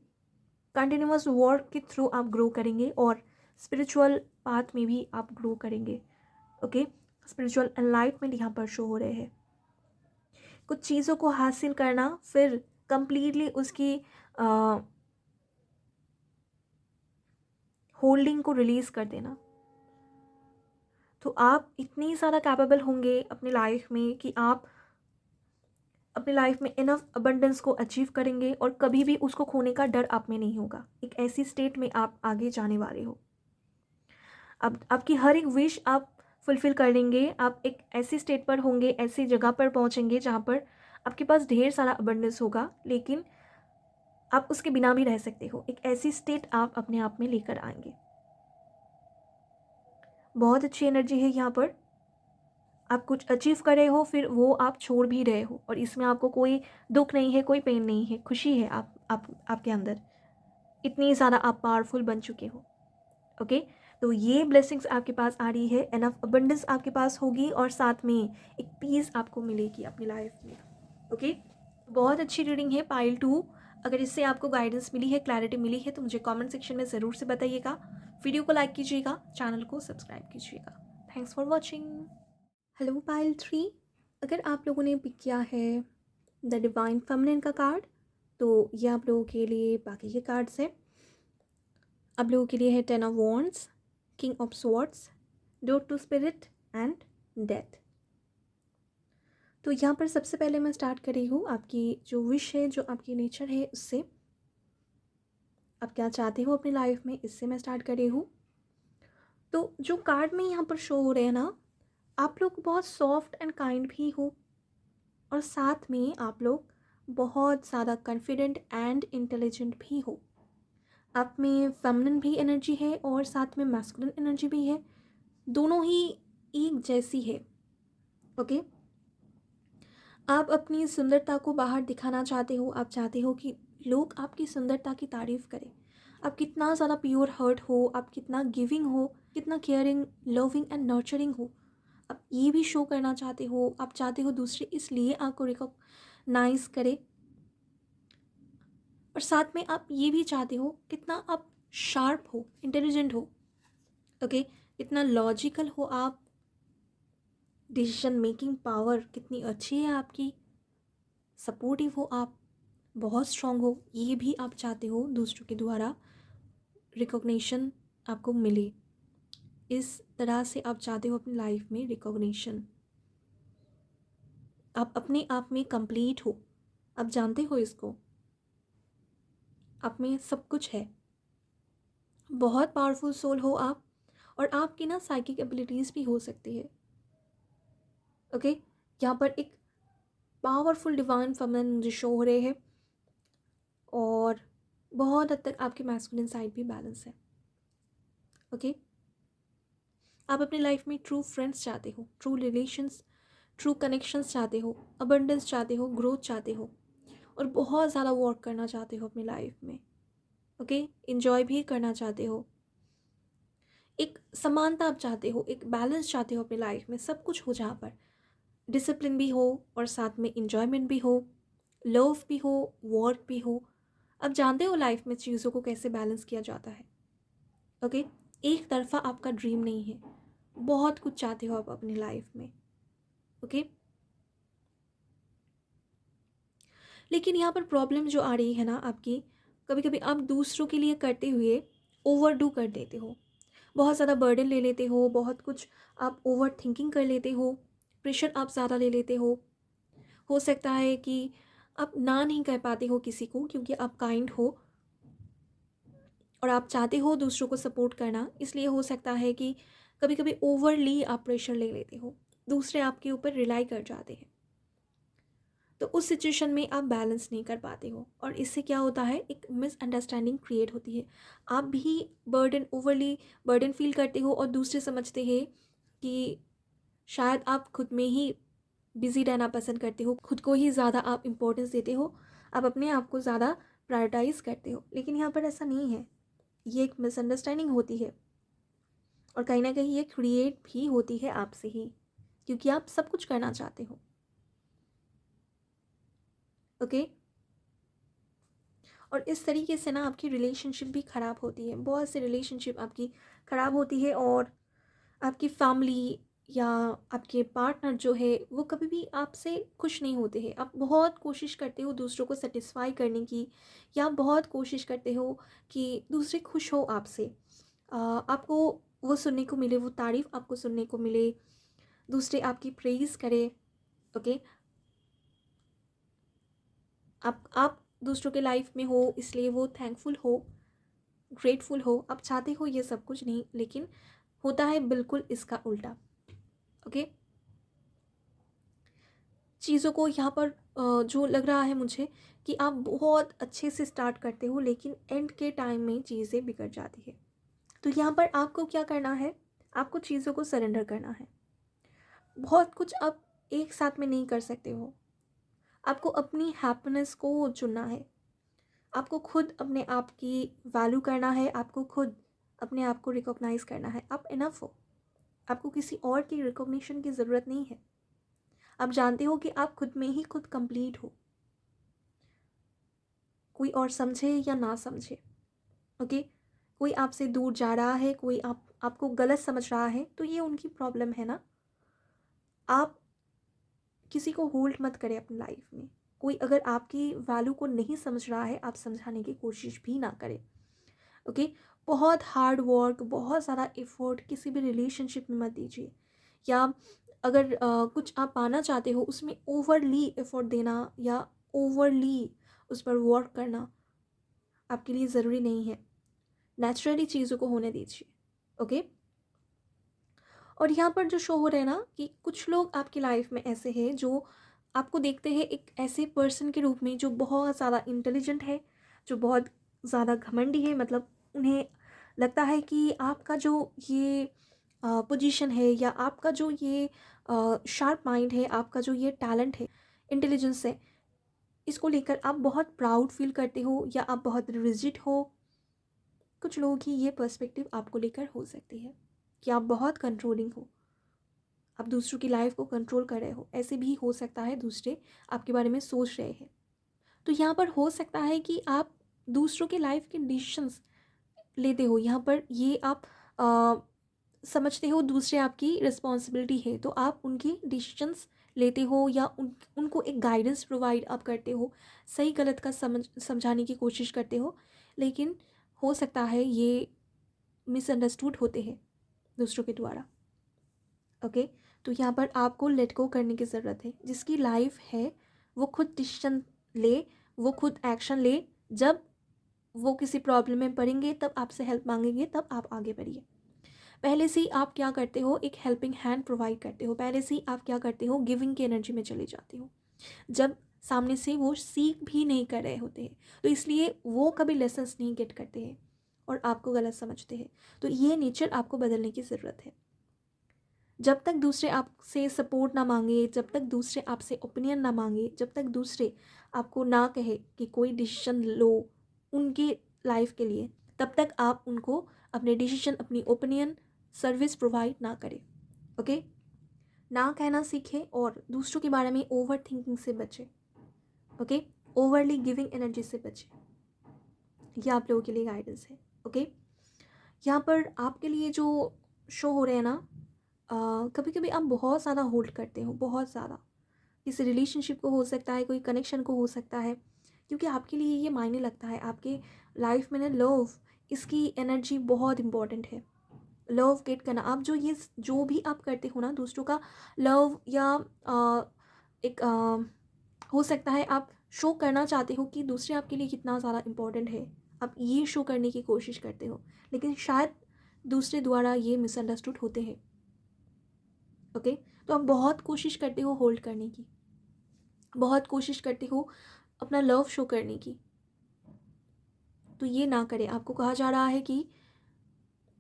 कंटिन्यूअस वर्क के थ्रू आप ग्रो करेंगे और स्पिरिचुअल पाथ में भी आप ग्रो करेंगे। ओके, स्पिरिचुअल एनलाइटमेंट यहाँ पर शो हो रहे हैं। कुछ चीज़ों को हासिल करना, फिर कंप्लीटली उसकी होल्डिंग को रिलीज़ कर देना। तो आप इतनी ज़्यादा कैपेबल होंगे अपनी लाइफ में कि आप अपनी लाइफ में इनफ अबंडेंस को अचीव करेंगे और कभी भी उसको खोने का डर आप में नहीं होगा। एक ऐसी स्टेट में आप आगे जाने वाले हो। अब आपकी हर एक विश आप फुलफ़िल कर लेंगे। आप एक ऐसी स्टेट पर होंगे, ऐसी जगह पर पहुंचेंगे जहां पर आपके पास ढेर सारा अबंडेंस होगा, लेकिन आप उसके बिना भी रह सकते हो। एक ऐसी स्टेट आप अपने आप में लेकर आएंगे। बहुत अच्छी एनर्जी है यहाँ पर। आप कुछ अचीव कर रहे हो, फिर वो आप छोड़ भी रहे हो, और इसमें आपको कोई दुख नहीं है, कोई पेन नहीं है, खुशी है आपके अंदर। इतनी ज़्यादा आप पावरफुल बन चुके हो। ओके, तो ये ब्लेसिंग्स आपके पास आ रही है, एनफ अबंडेंस आपके पास होगी, और साथ में एक पीस आपको मिलेगी अपनी लाइफ में। ओके, बहुत अच्छी रीडिंग है पाइल 2। अगर इससे आपको गाइडेंस मिली है, क्लैरिटी मिली है, तो मुझे कमेंट सेक्शन में ज़रूर से बताइएगा। वीडियो को लाइक कीजिएगा, चैनल को सब्सक्राइब कीजिएगा। Thanks for watching. Hello pile 3, अगर आप लोगों ने पिक किया है द डिवाइन फेमिनिन का कार्ड, तो ये आप लोगों के लिए बाकी के कार्ड्स हैं। आप लोगों के लिए है 10 of wands, king of swords, door to spirit and death. तो यहाँ पर सबसे पहले मैं स्टार्ट कर रही हूँ आपकी जो विश है, जो आपकी नेचर है, उससे आप क्या चाहते हो अपनी लाइफ में, इससे मैं स्टार्ट कर रही हूँ। तो जो कार्ड में यहाँ पर शो हो रहे हैं ना, आप लोग बहुत सॉफ्ट एंड काइंड भी हो, और साथ में आप लोग बहुत ज़्यादा कॉन्फिडेंट एंड इंटेलिजेंट भी हो। आप में फेमिनिन भी एनर्जी है और साथ में मैस्कुलिन एनर्जी भी है, दोनों ही एक जैसी है। ओके, आप अपनी सुंदरता को बाहर दिखाना चाहते हो। आप चाहते हो कि लोग आपकी सुंदरता की तारीफ़ करें। आप कितना ज़्यादा प्योर हार्ट हो, आप कितना गिविंग हो, कितना केयरिंग, लविंग एंड नर्चरिंग हो, आप ये भी शो करना चाहते हो। आप चाहते हो दूसरे इसलिए आपको रिकॉग्नाइज करे, और साथ में आप ये भी चाहते हो कितना आप शार्प हो, इंटेलिजेंट हो। ओके, कितना लॉजिकल हो आप, डिसीजन मेकिंग पावर कितनी अच्छी है आपकी, सपोर्टिव हो आप, बहुत स्ट्रांग हो, ये भी आप चाहते हो दूसरों के द्वारा रिकॉग्निशन आपको मिले। इस तरह से आप चाहते हो अपनी लाइफ में रिकॉग्निशन। आप अपने आप में कंप्लीट हो, आप जानते हो इसको, आप में सब कुछ है। बहुत पावरफुल सोल हो आप, और आपकी ना साइकिक एबिलिटीज़ भी हो सकती है। ओके, यहाँ पर एक पावरफुल डिवाइन फेमिनिन मुझे शो हो रहे हैं, और बहुत हद तक आपकी मैस्कुलिन साइड भी बैलेंस है। ओके, आप अपनी लाइफ में ट्रू फ्रेंड्स चाहते हो, ट्रू रिलेशंस, ट्रू कनेक्शंस चाहते हो, अबंडेंस चाहते हो, ग्रोथ चाहते हो, और बहुत ज़्यादा वर्क करना चाहते हो अपनी लाइफ में। ओके, इन्जॉय भी करना चाहते हो, एक समानता आप चाहते हो, एक बैलेंस चाहते हो अपनी लाइफ में, सब कुछ हो जहाँ पर डिसिप्लिन भी हो और साथ में इन्जॉयमेंट भी हो, लव भी हो, वर्क भी हो। अब जानते हो लाइफ में चीज़ों को कैसे बैलेंस किया जाता है। ओके, एक तरफा आपका ड्रीम नहीं है, बहुत कुछ चाहते हो आप अपनी लाइफ में। ओके, लेकिन यहाँ पर प्रॉब्लम जो आ रही है ना आपकी, कभी कभी आप दूसरों के लिए करते हुए ओवरडू कर देते हो, बहुत ज़्यादा बर्डन ले लेते हो, बहुत कुछ आप ओवर थिंकिंग कर लेते हो, प्रेशर आप ज़्यादा ले लेते हो सकता है कि आप ना नहीं कह पाते हो किसी को क्योंकि आप काइंड हो, और आप चाहते हो दूसरों को सपोर्ट करना, इसलिए हो सकता है कि कभी कभी ओवरली आप प्रेशर ले लेते हो, दूसरे आपके ऊपर रिलाई कर जाते हैं। तो उस सिचुएशन में आप बैलेंस नहीं कर पाते हो और इससे क्या होता है, एक मिसअंडरस्टैंडिंग क्रिएट होती है। आप भी ओवरली बर्डन फील करते हो और दूसरे समझते हैं कि शायद आप खुद में ही बिज़ी रहना पसंद करते हो, खुद को ही ज़्यादा आप इम्पोर्टेंस देते हो, आप अपने आप को ज़्यादा प्रायोरिटाइज़ करते हो। लेकिन यहाँ पर ऐसा नहीं है, ये एक मिसअंडरस्टैंडिंग होती है और कहीं ना कहीं ये क्रिएट भी होती है आपसे ही, क्योंकि आप सब कुछ करना चाहते हो। ओके। और इस तरीके से ना आपकी रिलेशनशिप भी ख़राब होती है, बहुत सी रिलेशनशिप आपकी ख़राब होती है और आपकी फैमिली या आपके पार्टनर जो है वो कभी भी आपसे खुश नहीं होते हैं। आप बहुत कोशिश करते हो दूसरों को सेटिस्फाई करने की, या आप बहुत कोशिश करते हो कि दूसरे खुश हो आपसे, आपको वो सुनने को मिले, वो तारीफ़ आपको सुनने को मिले, दूसरे आपकी प्रेज़ करे। ओके। आप दूसरों के लाइफ में हो इसलिए वो थैंकफुल हो, ग्रेटफुल हो, आप चाहते हो ये सब कुछ नहीं, लेकिन होता है बिल्कुल इसका उल्टा। ओके। चीज़ों को यहाँ पर जो लग रहा है मुझे कि आप बहुत अच्छे से स्टार्ट करते हो लेकिन एंड के टाइम में चीज़ें बिगड़ जाती है। तो यहाँ पर आपको क्या करना है, आपको चीज़ों को सरेंडर करना है। बहुत कुछ आप एक साथ में नहीं कर सकते हो, आपको अपनी हैप्पीनेस को चुनना है, आपको खुद अपने आप की वैल्यू करना है, आपको खुद अपने आप को रिकॉग्नाइज करना है। आप इनफ हो, आपको किसी और की रिकॉग्निशन की ज़रूरत नहीं है। आप जानते हो कि आप खुद में ही खुद कंप्लीट हो, कोई और समझे या ना समझे। ओके। कोई आपसे दूर जा रहा है, कोई आपको गलत समझ रहा है, तो ये उनकी प्रॉब्लम है ना। आप किसी को होल्ड मत करें अपनी लाइफ में। कोई अगर आपकी वैल्यू को नहीं समझ रहा है, आप समझाने की कोशिश भी ना करें। ओके। बहुत हार्ड वर्क, बहुत सारा एफर्ट किसी भी रिलेशनशिप में मत दीजिए, या अगर कुछ आप पाना चाहते हो उसमें ओवरली एफर्ट देना या ओवरली उस पर वर्क करना आपके लिए ज़रूरी नहीं है। नेचुरली चीज़ों को होने दीजिए। ओके। और यहाँ पर जो शो हो रहा है ना कि कुछ लोग आपकी लाइफ में ऐसे हैं जो आपको देखते हैं एक ऐसे पर्सन के रूप में जो बहुत ज़्यादा इंटेलिजेंट है, जो बहुत ज़्यादा घमंडी है। मतलब उन्हें लगता है कि आपका जो ये पोजीशन है या आपका जो ये शार्प माइंड है, आपका जो ये टैलेंट है, इंटेलिजेंस है, इसको लेकर आप बहुत प्राउड फील करते हो या आप बहुत रिजिड हो। कुछ लोगों की ये पर्सपेक्टिव आपको लेकर हो सकती है कि आप बहुत कंट्रोलिंग हो, आप दूसरों की लाइफ को कंट्रोल कर रहे हो। ऐसे भी हो सकता है दूसरे आपके बारे में सोच रहे हैं। तो यहाँ पर हो सकता है कि आप दूसरों के लाइफ के डिसीशंस लेते हो, यहाँ पर ये आप समझते हो दूसरे आपकी रिस्पॉन्सिबिलिटी है, तो आप उनकी डिसीशंस लेते हो या उनको एक गाइडेंस प्रोवाइड आप करते हो, सही गलत का समझाने की कोशिश करते हो। लेकिन हो सकता है ये मिसअंडरस्टूड होते हैं दूसरों के द्वारा। ओके। तो यहाँ पर आपको लेट गो करने की ज़रूरत है। जिसकी लाइफ है वो खुद डिसीजन ले, वो खुद एक्शन ले। जब वो किसी प्रॉब्लम में पड़ेंगे तब आपसे हेल्प मांगेंगे, तब आप आगे बढ़िए। पहले से ही आप क्या करते हो, एक हेल्पिंग हैंड प्रोवाइड करते हो। पहले से ही आप क्या करते हो, गिविंग की एनर्जी में चले जाते हो, जब सामने से वो सीख भी नहीं कर रहे होते हैं। तो इसलिए वो कभी लेसन्स नहीं गेट करते हैं और आपको गलत समझते हैं। तो ये नेचर आपको बदलने की ज़रूरत है। जब तक दूसरे आपसे सपोर्ट ना मांगे, जब तक दूसरे आपसे ओपिनियन ना मांगे, जब तक दूसरे आपको ना कहे कि कोई डिसीजन लो उनकी लाइफ के लिए, तब तक आप उनको अपने डिसीजन, अपनी ओपिनियन, सर्विस प्रोवाइड ना करें। ओके। ना कहना सीखें और दूसरों के बारे में ओवर थिंकिंग से बचें। ओके। ओवरली गिविंग एनर्जी से बचें। यह आप लोगों के लिए गाइडेंस है। ओके। यहाँ पर आपके लिए जो शो हो रहे हैं ना, कभी कभी आप बहुत ज़्यादा होल्ड करते हो, बहुत ज़्यादा किसी रिलेशनशिप को हो सकता है, कोई कनेक्शन को हो सकता है, क्योंकि आपके लिए ये मायने लगता है। आपके लाइफ में ना लव, इसकी एनर्जी बहुत इंपॉर्टेंट है। लव गेट करना, आप जो भी आप करते हो ना दूसरों का लव, या एक हो सकता है आप शो करना चाहते हो कि दूसरे आपके लिए कितना ज़्यादा इम्पोर्टेंट है, आप ये शो करने की कोशिश करते हो, लेकिन शायद दूसरे द्वारा ये मिसअंडरस्टूड होते हैं। ओके, तो आप बहुत कोशिश करते हो होल्ड करने की, बहुत कोशिश करते हो अपना लव शो करने की। तो ये ना करें। आपको कहा जा रहा है कि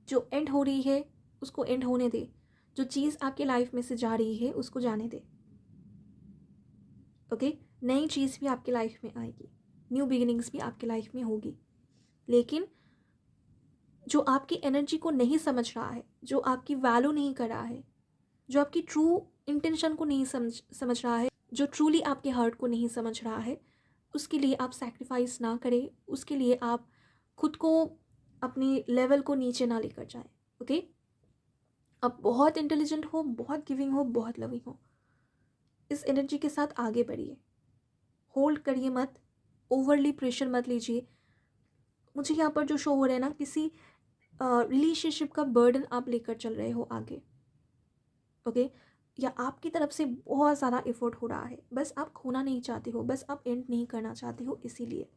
जो एंड हो रही है उसको एंड होने दे, जो चीज़ आपके लाइफ में से जा रही है उसको जाने दे। ओके, नई चीज़ भी आपके लाइफ में आएगी, न्यू बिगिनिंग्स भी आपके लाइफ में होगी, लेकिन जो आपकी एनर्जी को नहीं समझ रहा है, जो आपकी वैल्यू नहीं कर रहा है, जो आपकी ट्रू इंटेंशन को नहीं समझ रहा है, जो ट्रूली आपके हार्ट को नहीं समझ रहा है, उसके लिए आप सैक्रिफाइस ना करें, उसके लिए आप खुद को अपनी लेवल को नीचे ना लेकर जाएं। ओके, आप बहुत इंटेलिजेंट हो, बहुत गिविंग हो, बहुत लविंग हो, इस एनर्जी के साथ आगे बढ़िए, होल्ड करिए मत, ओवरली प्रेशर मत लीजिए। मुझे यहाँ पर जो शो हो रहा है ना, किसी रिलेशनशिप का बर्डन आप लेकर चल रहे हो आगे। ओके, या आपकी तरफ से बहुत ज़्यादा एफर्ट हो रहा है, बस आप खोना नहीं चाहते हो, बस आप एंड नहीं करना चाहते हो, इसीलिए।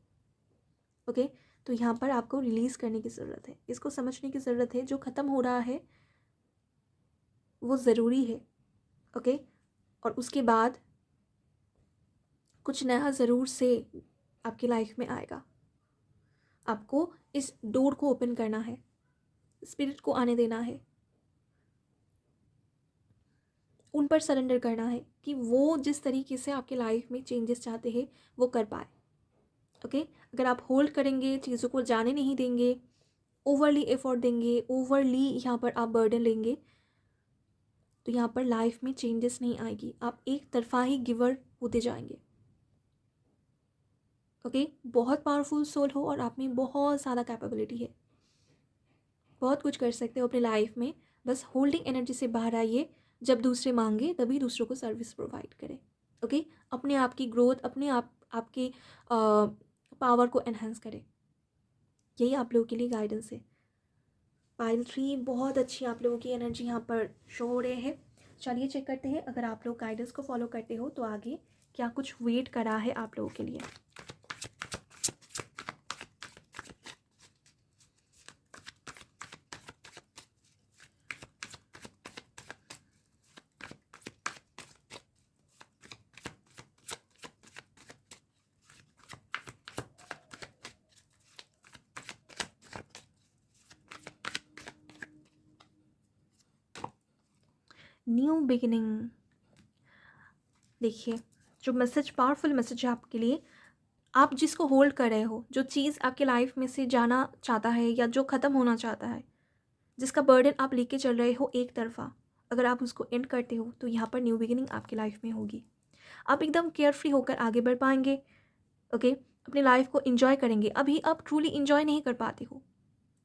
ओके, तो यहाँ पर आपको रिलीज़ करने की ज़रूरत है, इसको समझने की ज़रूरत है, जो ख़त्म हो रहा है वो ज़रूरी है। ओके, और उसके बाद कुछ नया ज़रूर से आपकी लाइफ में आएगा। आपको इस डोर को ओपन करना है, स्पिरिट को आने देना है, उन पर सरेंडर करना है कि वो जिस तरीके से आपके लाइफ में चेंजेस चाहते हैं वो कर पाए। ओके, अगर आप होल्ड करेंगे, चीज़ों को जाने नहीं देंगे, ओवरली एफर्ट देंगे, ओवरली यहाँ पर आप बर्डन लेंगे, तो यहाँ पर लाइफ में चेंजेस नहीं आएगी, आप एक तरफा ही गिवर होते जाएंगे। ओके, बहुत पावरफुल सोल हो और आप में बहुत ज़्यादा कैपेबिलिटी है, बहुत कुछ कर सकते हो अपने लाइफ में, बस होल्डिंग एनर्जी से बाहर आइए। जब दूसरे मांगे तभी दूसरों को सर्विस प्रोवाइड करें। ओके, अपने आप की ग्रोथ, अपने आपके पावर को एनहांस करें, यही आप लोगों के लिए गाइडेंस है। पाइल 3 बहुत अच्छी आप लोगों की एनर्जी यहाँ पर शो हो रहे हैं। चलिए चेक करते हैं, अगर आप लोग गाइडेंस को फॉलो करते हो तो आगे क्या कुछ वेट करा है आप लोगों के लिए। न्यू बिगिनिंग, देखिए जो मैसेज, पावरफुल मैसेज है आपके लिए। आप जिसको होल्ड कर रहे हो, जो चीज़ आपके लाइफ में से जाना चाहता है या जो ख़त्म होना चाहता है, जिसका बर्डन आप लेके चल रहे हो एक तरफा, अगर आप उसको एंड करते हो तो यहाँ पर न्यू बिगिनिंग आपकी लाइफ में होगी। आप एकदम केयरफ्री होकर आगे बढ़ पाएंगे। ओके, अपनी लाइफ को इन्जॉय करेंगे। अभी आप ट्रूली इन्जॉय नहीं कर पाते हो।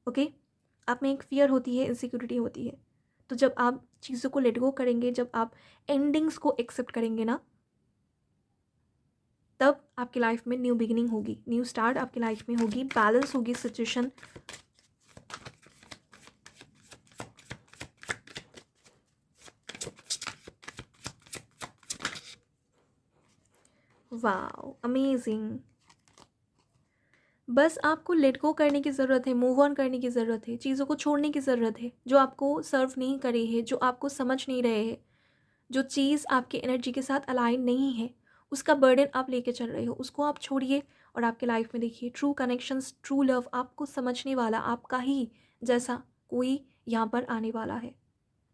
ओके, आप में एक फियर होती है, इनसिक्योरिटी होती है। तो जब आप चीज़ों को लेट गो करेंगे, जब आप एंडिंग्स को एक्सेप्ट करेंगे ना, तब आपकी लाइफ में न्यू बिगिनिंग होगी, न्यू स्टार्ट आपकी लाइफ में होगी, बैलेंस होगी सिचुएशन। Wow, amazing. बस आपको लेट गो करने की ज़रूरत है, मूव ऑन करने की ज़रूरत है, चीज़ों को छोड़ने की ज़रूरत है जो आपको सर्व नहीं कर रही है, जो आपको समझ नहीं रहे हैं, जो चीज़ आपके एनर्जी के साथ अलाइन नहीं है, उसका बर्डन आप लेके चल रहे हो, उसको आप छोड़िए और आपके लाइफ में देखिए ट्रू कनेक्शंस, ट्रू लव, आपको समझने वाला, आपका ही जैसा कोई यहाँ पर आने वाला है।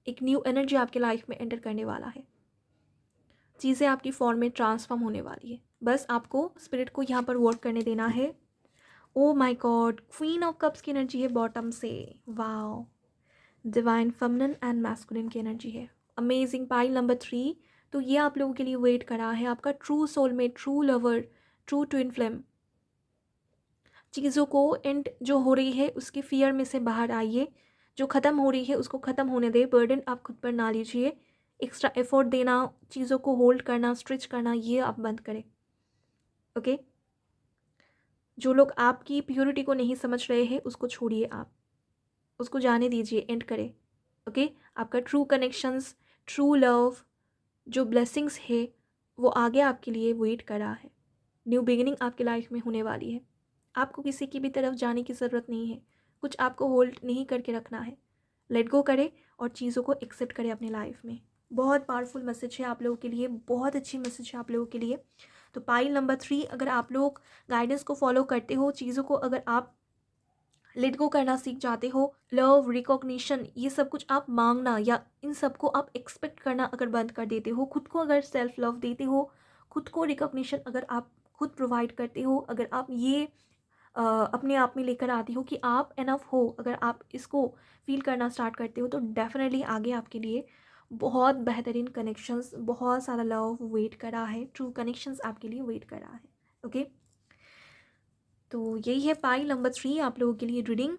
एक न्यू एनर्जी आपके लाइफ में एंटर करने वाला है, चीज़ें आपकी फॉर्म में ट्रांसफॉर्म होने वाली है। बस आपको स्पिरिट को यहाँ पर वर्क करने देना है। Oh my God, queen of cups की एनर्जी है बॉटम से। Wow, divine feminine and masculine की एनर्जी है। अमेजिंग। पाइल नंबर 3, तो ये आप लोगों के लिए वेट करा है, आपका true soulmate, true lover, true twin flame. चीज़ों को एंड जो हो रही है उसके फियर में से बाहर आइए, जो ख़त्म हो रही है उसको ख़त्म होने दे, बर्डन आप खुद पर ना लीजिए, एक्स्ट्रा एफर्ट देना, चीज़ों को होल्ड करना, स्ट्रिच करना, ये आप बंद करें। ओके, जो लोग आपकी प्योरिटी को नहीं समझ रहे हैं उसको छोड़िए, आप उसको जाने दीजिए, एंड करें। ओके, आपका ट्रू कनेक्शंस, ट्रू लव, जो ब्लेसिंग्स है वो आगे आपके लिए वेट कर रहा है। न्यू बिगिनिंग आपकी लाइफ में होने वाली है। आपको किसी की भी तरफ जाने की ज़रूरत नहीं है, कुछ आपको होल्ड नहीं करके रखना है। लेट गो करें और चीज़ों को एक्सेप्ट करें अपनी लाइफ में। बहुत पावरफुल मैसेज है आप लोगों के लिए, बहुत अच्छी मैसेज है आप लोगों के लिए। तो पाइल नंबर 3, अगर आप लोग गाइडेंस को फॉलो करते हो, चीज़ों को अगर आप लेट गो करना सीख जाते हो, लव, रिकॉग्निशन, ये सब कुछ आप मांगना या इन सब को आप एक्सपेक्ट करना अगर बंद कर देते हो, खुद को अगर सेल्फ लव देते हो, खुद को रिकॉग्निशन अगर आप खुद प्रोवाइड करते हो, अगर आप ये अपने आप में लेकर आती हो कि आप एनफ हो, अगर आप इसको फील करना स्टार्ट करते हो, तो डेफिनेटली आगे आपके लिए बहुत बेहतरीन कनेक्शंस, बहुत सारा लव वेट कर रहा है, ट्रू कनेक्शंस आपके लिए वेट कर रहा है। ओके, तो यही है पाई नंबर 3 आप लोगों के लिए रीडिंग।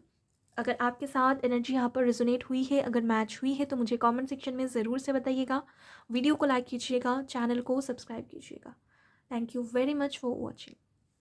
अगर आपके साथ एनर्जी यहाँ पर रिजोनेट हुई है, अगर मैच हुई है, तो मुझे कमेंट सेक्शन में ज़रूर से बताइएगा। वीडियो को लाइक कीजिएगा, चैनल को सब्सक्राइब कीजिएगा। Thank you very much for watching.